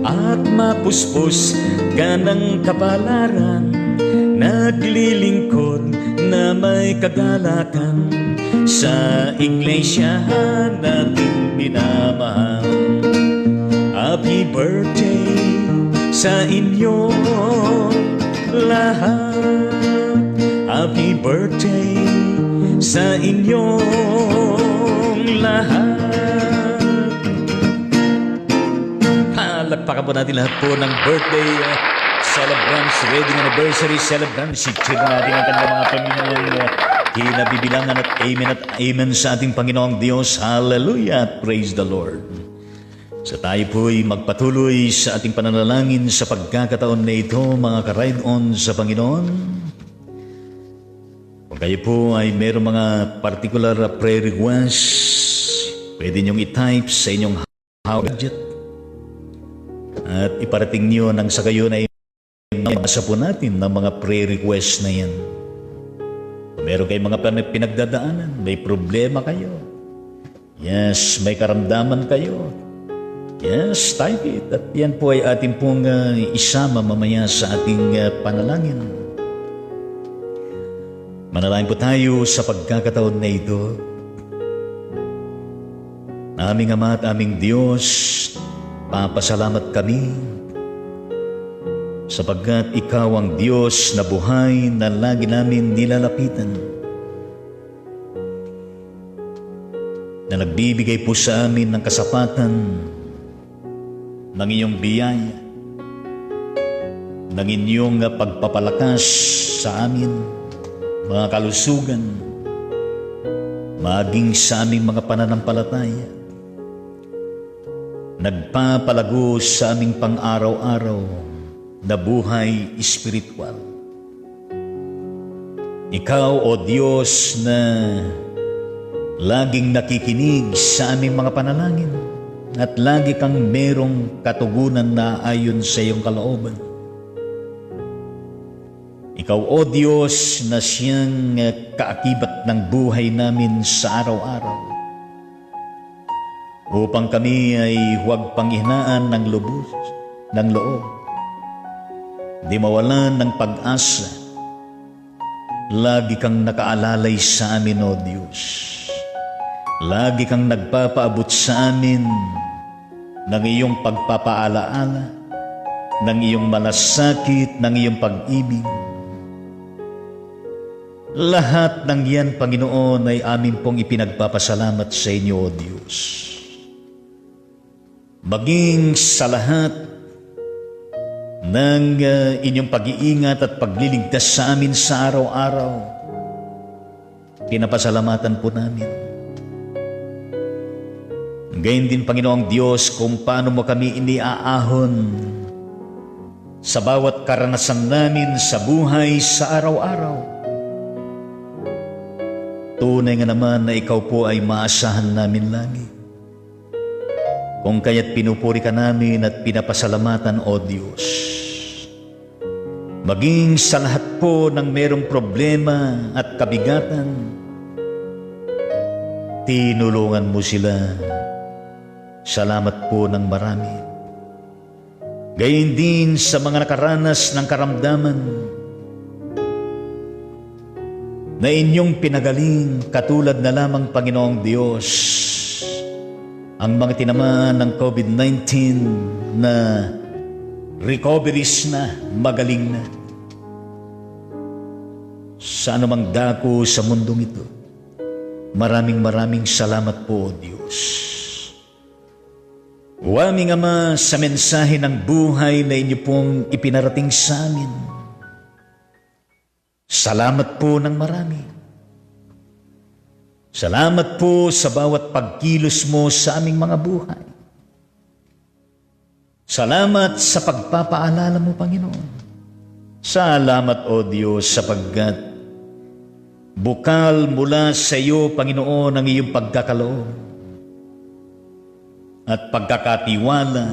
at mapuspos ka ng kapalaran, naglilingkod na may kagalakan, sa iglesia nating minamahal. Happy birthday sa inyo lahat, happy birthday sa inyong lahat. Palakpakan po natin lahat po ng birthday celebrants, wedding anniversary celebrants. Siksir natin ang kanilang mga Panginoong kinabibilangan at amen sa ating Panginoong Diyos. Hallelujah, praise the Lord. So tayo po'y magpatuloy sa ating pananalangin sa pagkakataon na ito, mga ka-ride-on sa Panginoon. Kung kayo po ay mayroong mga particular prayer requests, pwede niyong i-type sa inyong gadget at iparating niyo nang sa gayon ay masa po natin ng mga prayer requests na yan. Kung meron kayong mga pinagdadaanan, may problema kayo, yes, may karamdaman kayo, yes, type it. At yan po ay ating pong isama mamaya sa ating panalangin. Manalangin po tayo sa pagkakataon na ito. Aming Ama at aming Diyos, papasalamat kami sapagkat Ikaw ang Diyos na buhay na lagi namin nilalapitan, na nagbibigay po sa amin ng kasapatan ng iyong biyaya, ng inyong pagpapalakas sa amin, mga kalusugan, maging sa aming mga pananampalataya. Nagpapalago sa aming pang-araw-araw na buhay espiritual. Ikaw, O Diyos, na laging nakikinig sa aming mga panalangin at lagi kang merong katugunan na ayon sa iyong kalooban. Ikaw, O Diyos, na siyang kaakibat ng buhay namin sa araw-araw, upang kami ay huwag panghinaan ng loob, di mawalan ng pag-asa. Lagi kang nakaalalay sa amin, O Diyos. Lagi kang nagpapaabot sa amin ng iyong pagpapaalaala, ng iyong malasakit, ng iyong pag-ibig. Lahat ng yan, Panginoon, ay amin pong ipinagpapasalamat sa inyo, O Diyos. Maging sa lahat ng inyong pag-iingat at pagliligtas sa amin sa araw-araw, pinapasalamatan po namin. Gayon din, Panginoong Diyos, kung paano mo kami iniaahon sa bawat karanasan namin sa buhay sa araw-araw. Tunay nga naman na ikaw po ay maasahan namin lagi. Kung kaya't pinupuri ka namin at pinapasalamatan, O Diyos. Maging sa lahat po ng merong problema at kabigatan, tinulungan mo sila. Salamat po ng marami. Gayon din sa mga nakaranas ng karamdaman na inyong pinagaling, katulad na lamang, Panginoong Diyos, ang mga tinamaan ng COVID-19 na recoveries na, magaling na. Sa anumang dako sa mundong ito, maraming salamat po, O Diyos. Aming Ama, sa mensahe ng buhay na inyo pong ipinarating sa amin, salamat po ng marami. Salamat po sa bawat pagkilos mo sa aming mga buhay. Salamat sa pagpapaalala mo, Panginoon. Salamat, O Diyos, sapagkat bukal mula sa iyo, Panginoon, ang iyong pagkakaloob at pagkakatiwala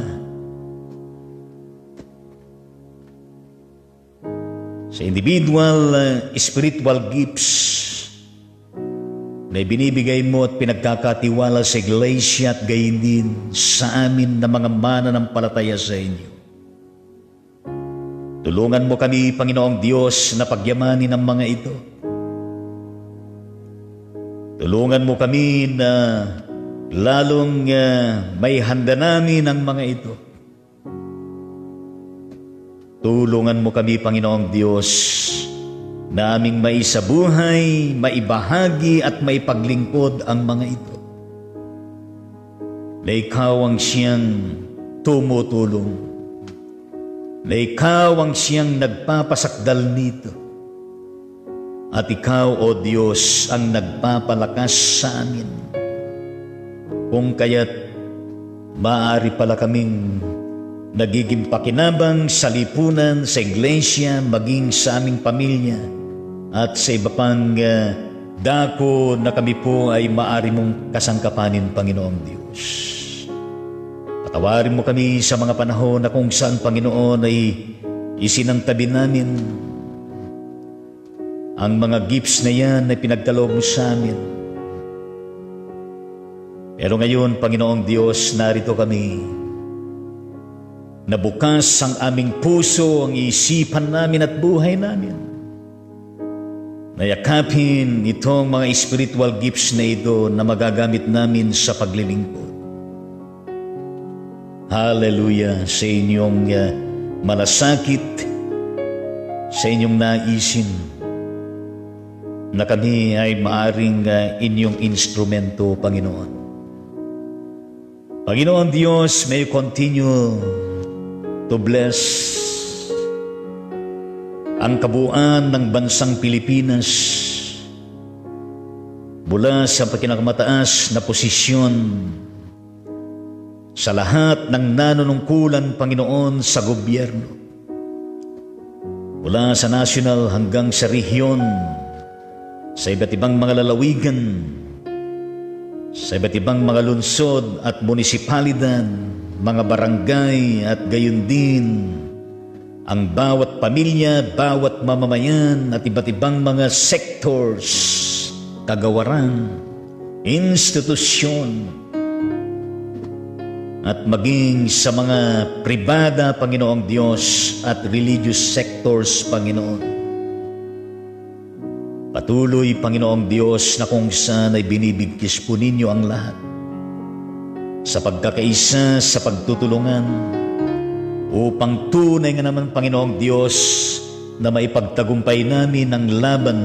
sa individual spiritual gifts na ibinibigay mo at pinagkakatiwala sa iglesia at gayon din sa amin na mga mananampalataya sa inyo. Tulungan mo kami, Panginoong Diyos, na pagyamanin ang mga ito. Tulungan mo kami na lalong may handa namin ang mga ito. Tulungan mo kami, Panginoong Diyos, na aming maisabuhay, maibahagi at maipaglingkod ang mga ito. Na ikaw ang siyang tumutulong. Na ikaw ang siyang nagpapasakdal nito. At ikaw, O Diyos, ang nagpapalakas sa amin. Kung kaya't maaari pala kaming nagiging pakinabang sa lipunan, sa iglesia, maging sa aming pamilya, at sa iba pang dako na kami po ay maaari mong kasangkapanin, Panginoong Diyos. Patawarin mo kami sa mga panahon na kung saan, Panginoon, ay isinangtabi namin ang mga gifts na yan na pinagkaloob mo sa amin. Pero ngayon, Panginoong Diyos, narito kami. Nabukas ang aming puso, ang isipan namin at buhay namin. Nayakapin itong mga spiritual gifts na ito na magagamit namin sa paglilingkod. Hallelujah sa inyong malasakit, sa inyong naisin, na kami ay maaring inyong instrumento, Panginoon. Panginoon Diyos, may you continue to bless ang kabuuan ng bansang Pilipinas mula sa pinakamataas na posisyon sa lahat ng nanunungkulan, Panginoon, sa gobyerno. Mula sa national hanggang sa rehiyon, sa iba't ibang mga lalawigan, sa iba't ibang mga lungsod at munisipalidad, mga barangay at gayon din ang bawat pamilya, bawat mamamayan at iba't ibang mga sectors, kagawaran, institusyon, at maging sa mga pribada, Panginoong Diyos, at religious sectors, Panginoon. Patuloy, Panginoong Diyos, na kung saan ay binibigkis po ninyo ang lahat sa pagkakaisa, sa pagtutulungan, upang tunay nga naman, Panginoong Diyos, na maipagtagumpay namin ang laban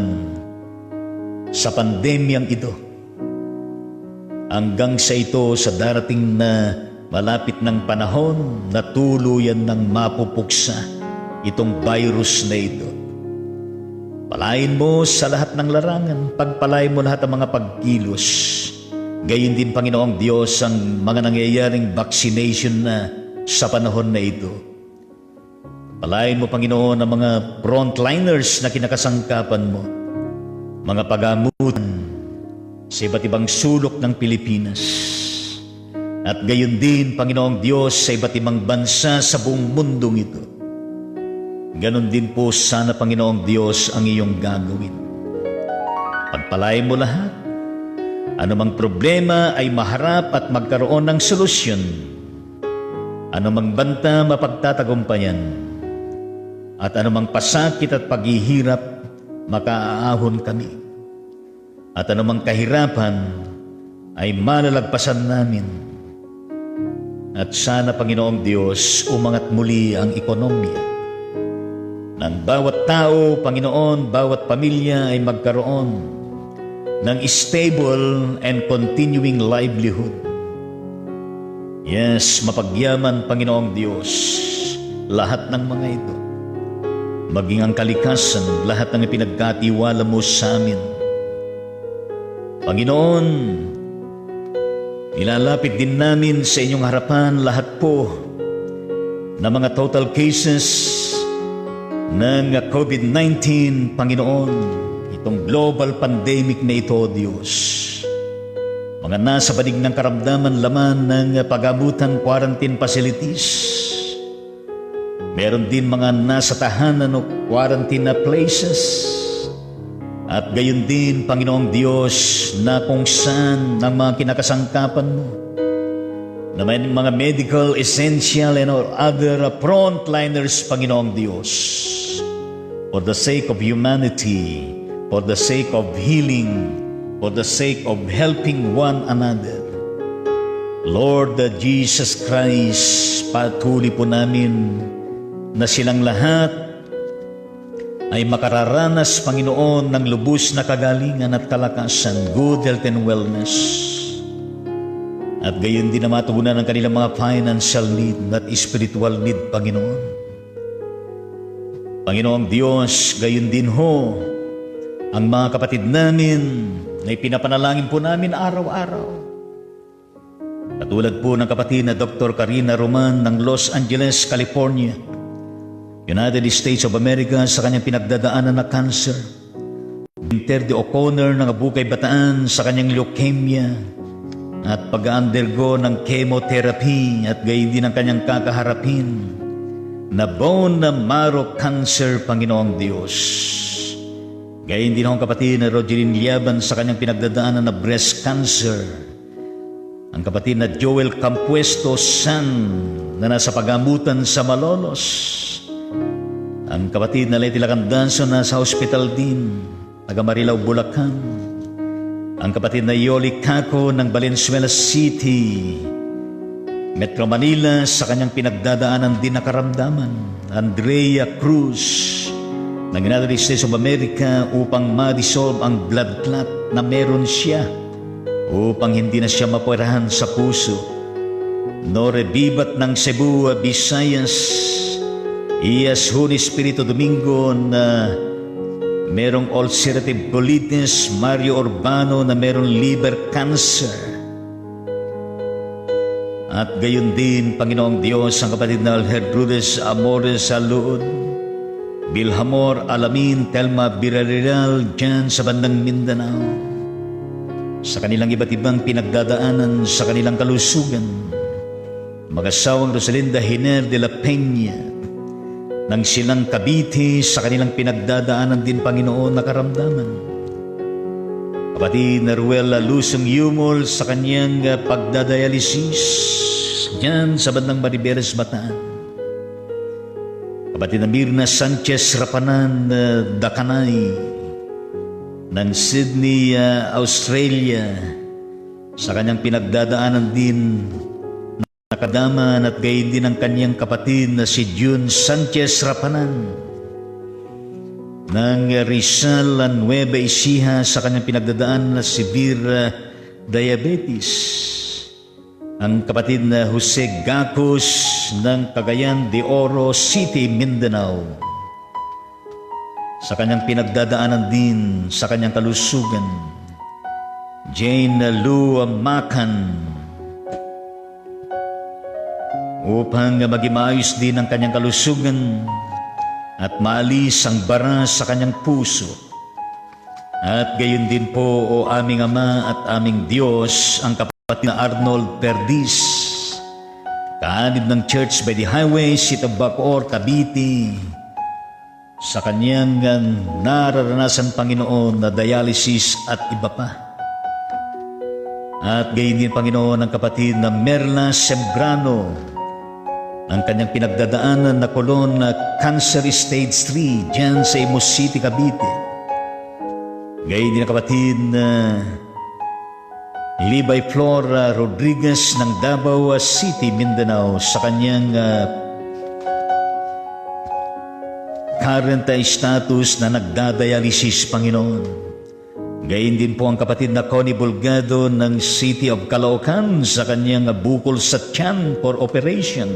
sa pandemyang ito. Hanggang sa ito, sa darating na malapit ng panahon na tuluyan ng mapupuksa itong virus na ito. Palain mo sa lahat ng larangan, pagpalain mo lahat ng mga pagkilos. Gayon din, Panginoong Diyos, ang mga nangyayaring vaccination na sa panahon na ito. Palain mo, Panginoon, ang mga frontliners na kinakasangkapan mo, mga pagamutan sa iba't ibang sulok ng Pilipinas. At gayon din, Panginoong Diyos, sa iba't ibang bansa sa buong mundong ito. Ganon din po sana, Panginoong Diyos, ang iyong gagawin. Pagpalain mo lahat. Anumang problema ay maharap at magkaroon ng solusyon. Anumang banta mapagtatagumpayan. At anumang pasakit at paghihirap, makaaahon kami. At anumang kahirapan ay malalagpasan namin. At sana, Panginoong Diyos, umangat muli ang ekonomiya ng bawat tao, Panginoon, bawat pamilya ay magkaroon ng stable and continuing livelihood. Yes, mapagyaman, Panginoong Diyos, lahat ng mga ito. Maging ang kalikasan, lahat ng ipinagkatiwala mo sa amin. Panginoon, nilalapit din namin sa inyong harapan lahat po na mga total cases ng COVID-19, Panginoon, itong global pandemic na ito, Diyos. Mga nasa banig ng karamdaman, laman ng pagamutan, quarantine facilities. Meron din mga nasa tahanan o quarantine na places. At gayon din, Panginoong Diyos, na kung saan ng mga kinakasangkapan mo, na may mga medical, essential, and or other frontliners, Panginoong Diyos, for the sake of humanity, for the sake of healing, for the sake of helping one another. Lord Jesus Christ, patuloy po namin na silang lahat ay makararanas, Panginoon, ng lubos na kagalingan at kalakasan, good health and wellness. At gayon din na matugunan ang kanilang mga financial need at spiritual need, Panginoon. Panginoong Diyos, gayon din ho, ang mga kapatid namin na ipinapanalangin po namin araw-araw. Katulad po ng kapatid na Dr. Karina Roman ng Los Angeles, California, United States of America, sa kanyang pinagdadaanan na cancer. Winter de O'Connor ng Abukay, Bataan, sa kanyang leukemia at pag-undergo ng chemotherapy, at gayon din ang kanyang kakaharapin na bone marrow cancer, Panginoong Diyos. Gayon din ang kapatid na Rogeline Liaban sa kanyang pinagdadaanan na breast cancer. Ang kapatid na Joel Campuesto San na nasa pagamutan sa Malolos. Ang kapatid na Leti Lacandanso na sa hospital din, taga Marilao, Bulacan. Ang kapatid na Yoli Caco ng Valenzuela City, Metro Manila, sa kanyang pinagdadaanan din na karamdaman. Andrea Cruz ng United States of America upang ma-dissolve ang blood clot na meron siya, upang hindi na siya mapwerahan sa puso. Nore Bibat ng Cebu, Visayas, Iyas Holy Espiritu Domingo na merong ulcerative colitis, Mario Urbano na merong liver cancer. At gayon din, Panginoong Diyos, ang kapatid na Gertrudes Amores Salud, Bilhamor Alamin, Telma Birarial, dyan sa bandang Mindanao, sa kanilang iba't ibang pinagdadaanan sa kanilang kalusugan. Mag-asawang Rosalinda Hiner de la Peña, nang silang Cavite, sa kanilang pinagdadaanan din, Panginoon, na karamdaman. Kapatid na Ruela Lusong Yumol sa kanyang pagdadialysis diyan sa bandang Maribeles, Bataan. Kapatid na Mirna Sanchez Rapanan Dakanay ng Sydney, Australia, sa kanyang pinagdadaanan din nakadaman, at gayon din ang kanyang kapatid na si June Sanchez Rapanan ng Rizal Nueva Ecija, sa kanyang pinagdadaan na severe diabetes. Ang kapatid na Jose Gacos ng Cagayan de Oro City, Mindanao, sa kanyang pinagdadaanan din sa kanyang kalusugan. Jane Lou Macan, upang maging maayos din ang kanyang kalusugan at maalis ang bara sa kanyang puso. At gayon din po, o aming Ama at aming Diyos, ang kapatid na Arnold Perdiz, kaanib ng Church by the Highway, City of Bacoor, Cavite, sa kanyang nararanasan, Panginoon, na dialysis at iba pa. At gayon din, Panginoon, ang kapatid na Merla Sembrano, ang kanyang pinagdadaanan na colon na cancer stage 3 dyan sa Imus City, Cavite. Gayon din ang kapatid na Libay Flora Rodriguez ng Davao City, Mindanao, sa kanyang current status na nagdadialysis, Panginoon. Gayon din po ang kapatid na Connie Bulgado ng City of Caloocan, sa kanyang bukol sa tiyan for operation.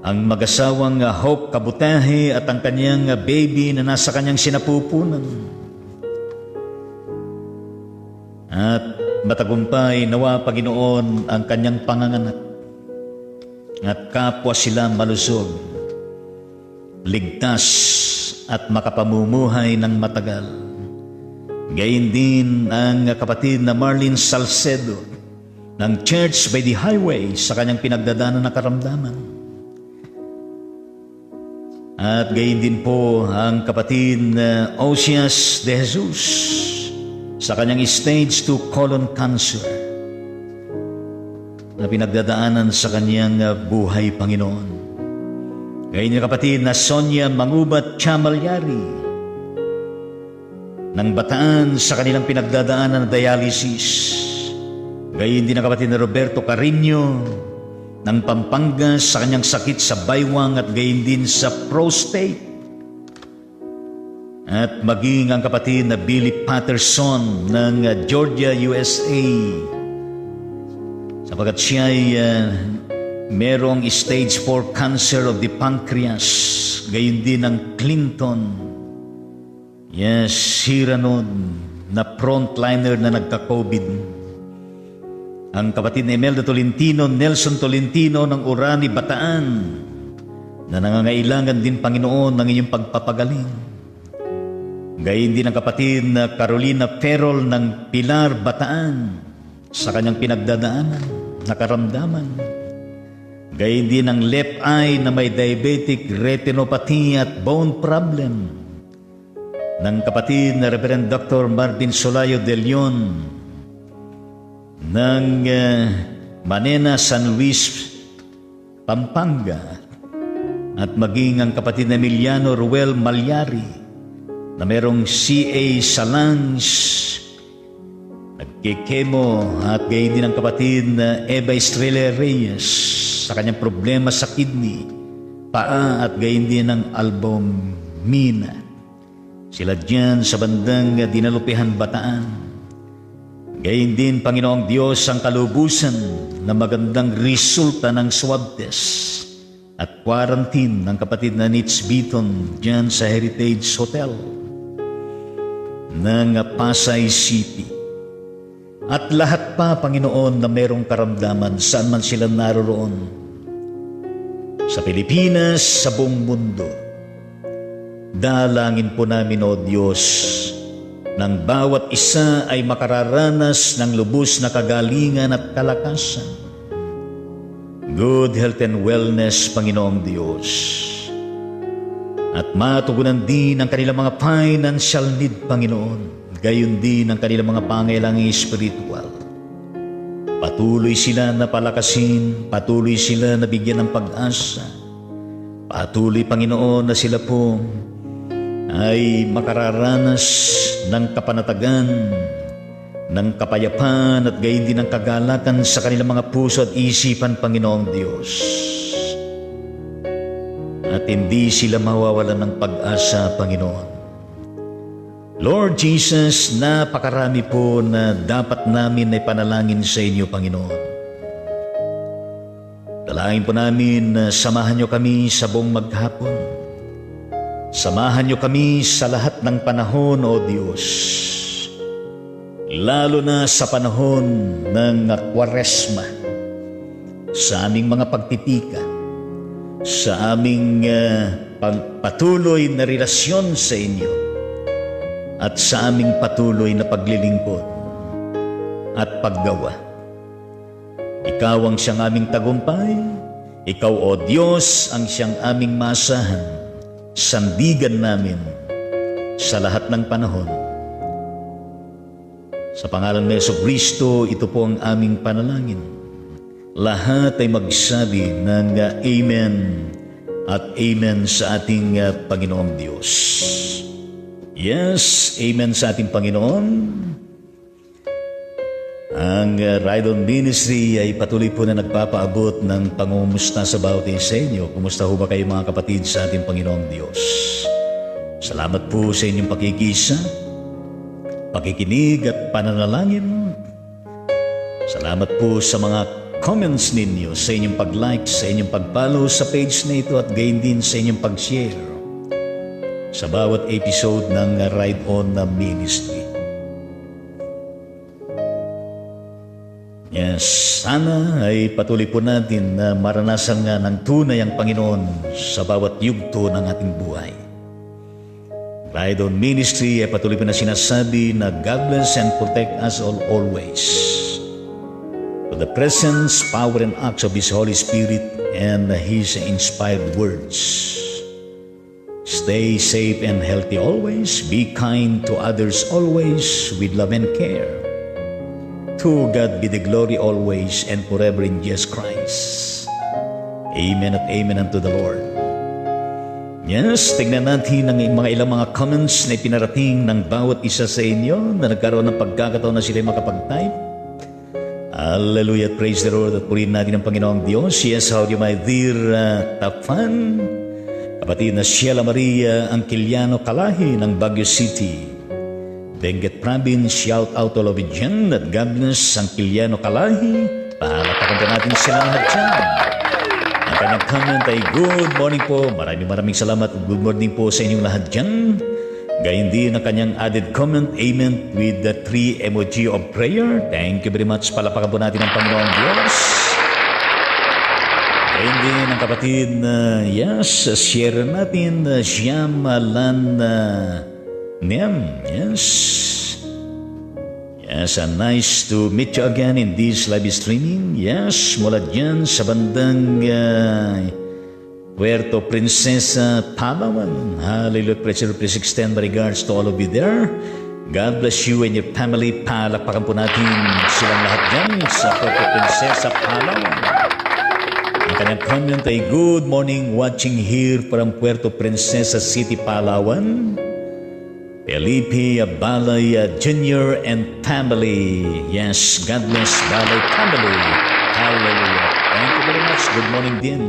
Ang mag-asawang Hope Kabutahe at ang kanyang baby na nasa kanyang sinapupunan. At matagumpay nawa, Panginoon, ang kanyang panganganak, at kapwa sila malusog, ligtas at makapamumuhay ng matagal. Gayon din ang kapatid na Marlene Salcedo ng Church by the Highway, sa kanyang pinagdadaanan na karamdaman. At gayon din po ang kapatid na Osias de Jesus, sa kanyang stage 2 colon cancer na pinagdadaanan sa kanyang buhay, Panginoon. Gayon din kapatid na Sonia Mangubat Chamalyari ng Bataan, sa kanilang pinagdadaanan na dialysis. Gayon din ang kapatid na Roberto Carino ng Pampanga, sa kanyang sakit sa baywang at gayon din sa prostate. At maging ang kapatid na Billy Patterson ng Georgia, USA, sapagkat siya ay merong stage 4 cancer of the pancreas. Gayon din ang Clinton, Cyrano, na frontliner na nagka-COVID. Ang kapatid na Imelda Tolentino, Nelson Tolentino ng Orani, Bataan, na nangangailangan din, Panginoon, ng inyong pagpapagaling. Gayon din ang kapatid na Carolina Ferrol ng Pilar, Bataan, sa kanyang pinagdadaanan na karamdaman. Gayon din ang left eye na may diabetic retinopathy at bone problem ng kapatid na Reverend Dr. Martin Solayo de Leon ng Manena, San Luis, Pampanga, at maging ang kapatid na Emiliano Ruel Malyari na merong CA Salange, nagkikemo, at gayon din ang kapatid na Eva Estrella Reyes sa kanyang problema sa kidney, paa, at gayon din ang albumina. Sila dyan sa bandang Dinalupihan, Bataan. Gayon din, Panginoong Diyos, ang kalubusan na magandang resulta ng swab test at quarantine ng kapatid na Nitz Beaton dyan sa Heritage Hotel ng Pasay City. At lahat pa, Panginoon, na merong karamdaman saan man sila naroroon, sa Pilipinas, sa buong mundo. Dalangin po namin, O Diyos, nang bawat isa ay makararanas ng lubos na kagalingan at kalakasan. Good health and wellness, Panginoong Diyos. At matugunan din ang kanilang mga financial need, Panginoon. Gayon din ang kanilang mga pangailangang spiritual. Patuloy sila na palakasin, patuloy sila na bigyan ng pag-asa. Patuloy, Panginoon, na sila po ay makararanas ng kapanatagan, ng kapayapaan at gayon din ng kagalakan sa kanilang mga puso at isipan, Panginoong Diyos. At hindi sila mawawalan ng pag-asa, Panginoon. Lord Jesus, napakarami po na dapat namin ay panalangin sa inyo, Panginoon. Dalangin po namin na samahan niyo kami sa buong maghapon. Samahan niyo kami sa lahat ng panahon, O Diyos. Lalo na sa panahon ng Kwaresma, sa aming mga pagtitika, sa aming patuloy na relasyon sa inyo, at sa aming patuloy na paglilingkod at paggawa. Ikaw ang siyang aming tagumpay, Ikaw, O Diyos, ang siyang aming maasahan, sandigan namin sa lahat ng panahon. Sa pangalan ni Jesucristo, ito po ang aming panalangin. Lahat ay magsabi ng Amen at Amen sa ating Panginoong Diyos. Yes, Amen sa ating Panginoon. Ang Ride On Ministry ay patuloy po na nagpapaabot ng pangumusta sa bawat isa sa inyo. Kumusta ho ba kayo, mga kapatid, sa ating Panginoong Diyos? Salamat po sa inyong pakikisa, pakikinig at pananalangin. Salamat po sa mga comments ninyo, sa inyong pag-like, sa inyong pag-follow sa page na ito at gayon din sa inyong pag-share sa bawat episode ng Ride On Ministry. Yes, sana ay patuloy po natin na maranasan nga ng tunay ang Panginoon sa bawat yugto ng ating buhay. Ride On Ministry ay patuloy po na sinasabi na God bless and protect us all always. To the presence, power, and acts of His Holy Spirit and His inspired words. Stay safe and healthy always. Be kind to others always with love and care. To God be the glory always and forever in Jesus Christ. Amen at amen unto the Lord. Yes, tignan natin ang mga ilang mga comments na ipinarating ng bawat isa sa inyo na nagkaroon ng pagkakataon na sila makapag-type. Hallelujah, praise the Lord, at purihin natin ang Panginoong Diyos. Yes, how do you, my dear Tapan? Kapatid na Sheila Maria Angkiliano Kalahi ng Baguio City. Benguet Province, shout out all of it dyan. At God bless Angkiliano Kalahi. Pahalapakan po natin sila lahat dyan. Ang kanyang comment ay good morning po. Maraming salamat. Good morning po sa inyong lahat dyan. Gayon din ang kanyang added comment, amen, with the 3 emoji of prayer. Thank you very much. Palapakan po natin ang Panginoong Diyos. Gayon din ang kapatid na, yes, share natin, Shyamalan Niem, yes. Yes, and nice to meet you again in this live streaming. Yes, mula dyan sa bandang Puerto Princesa, Palawan. Hallelujah, please extend my regards to all of you there. God bless you and your family. Palakpakan po natin silang lahat dyan sa Puerto Princesa, Palawan. Ang kanyang comment ay, good morning, watching here from Puerto Princesa City, Palawan. Felipe Balay Jr. and family. Yes, God bless Balay family. Hallelujah. Thank you very much. Good morning din.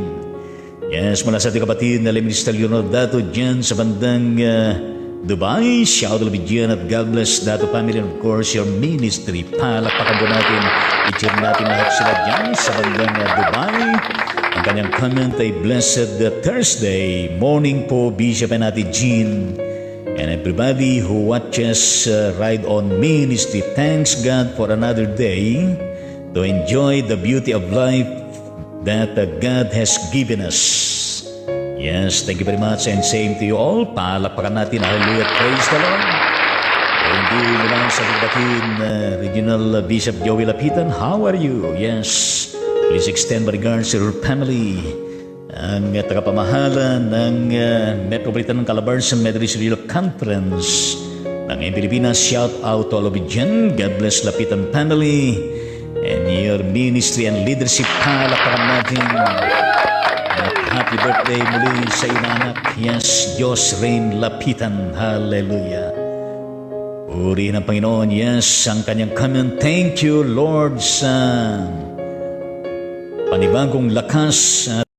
Yes, mula sa ating kapatid na Minister Leonardo Dato dyan sa bandang Dubai. Shout out dyan at God bless Dato family and of course your ministry. Palakpakan po natin. I-cheer natin lahat sila dyan sa bandang Dubai. Ang kanyang comment ay Blessed Thursday morning po, Bishop and Ate Jean, and everybody who watches Ride On Ministry. Thanks God for another day to enjoy the beauty of life that God has given us. Yes, thank you very much and same to you all. Palakpakan natin. Hallelujah. Praise the Lord. Hindi mula sa Batin, Regional Bishop Joey Lapitan. How are you? Yes, please extend my regards to your family. Ang tagapamahala ng Metropolitan Calabarzon Methodist Regional Conference ng Pilipinas. Shout out to all of you dyan. God bless Lapitan family and your ministry and leadership. Palakpakan natin. At happy birthday muli sa iyong anak. Yes, Diyos Rain Lapitan. Hallelujah. Purihin ang Panginoon. Yes, ang kanyang comment. Thank you, Lord, sa panibagong lakas at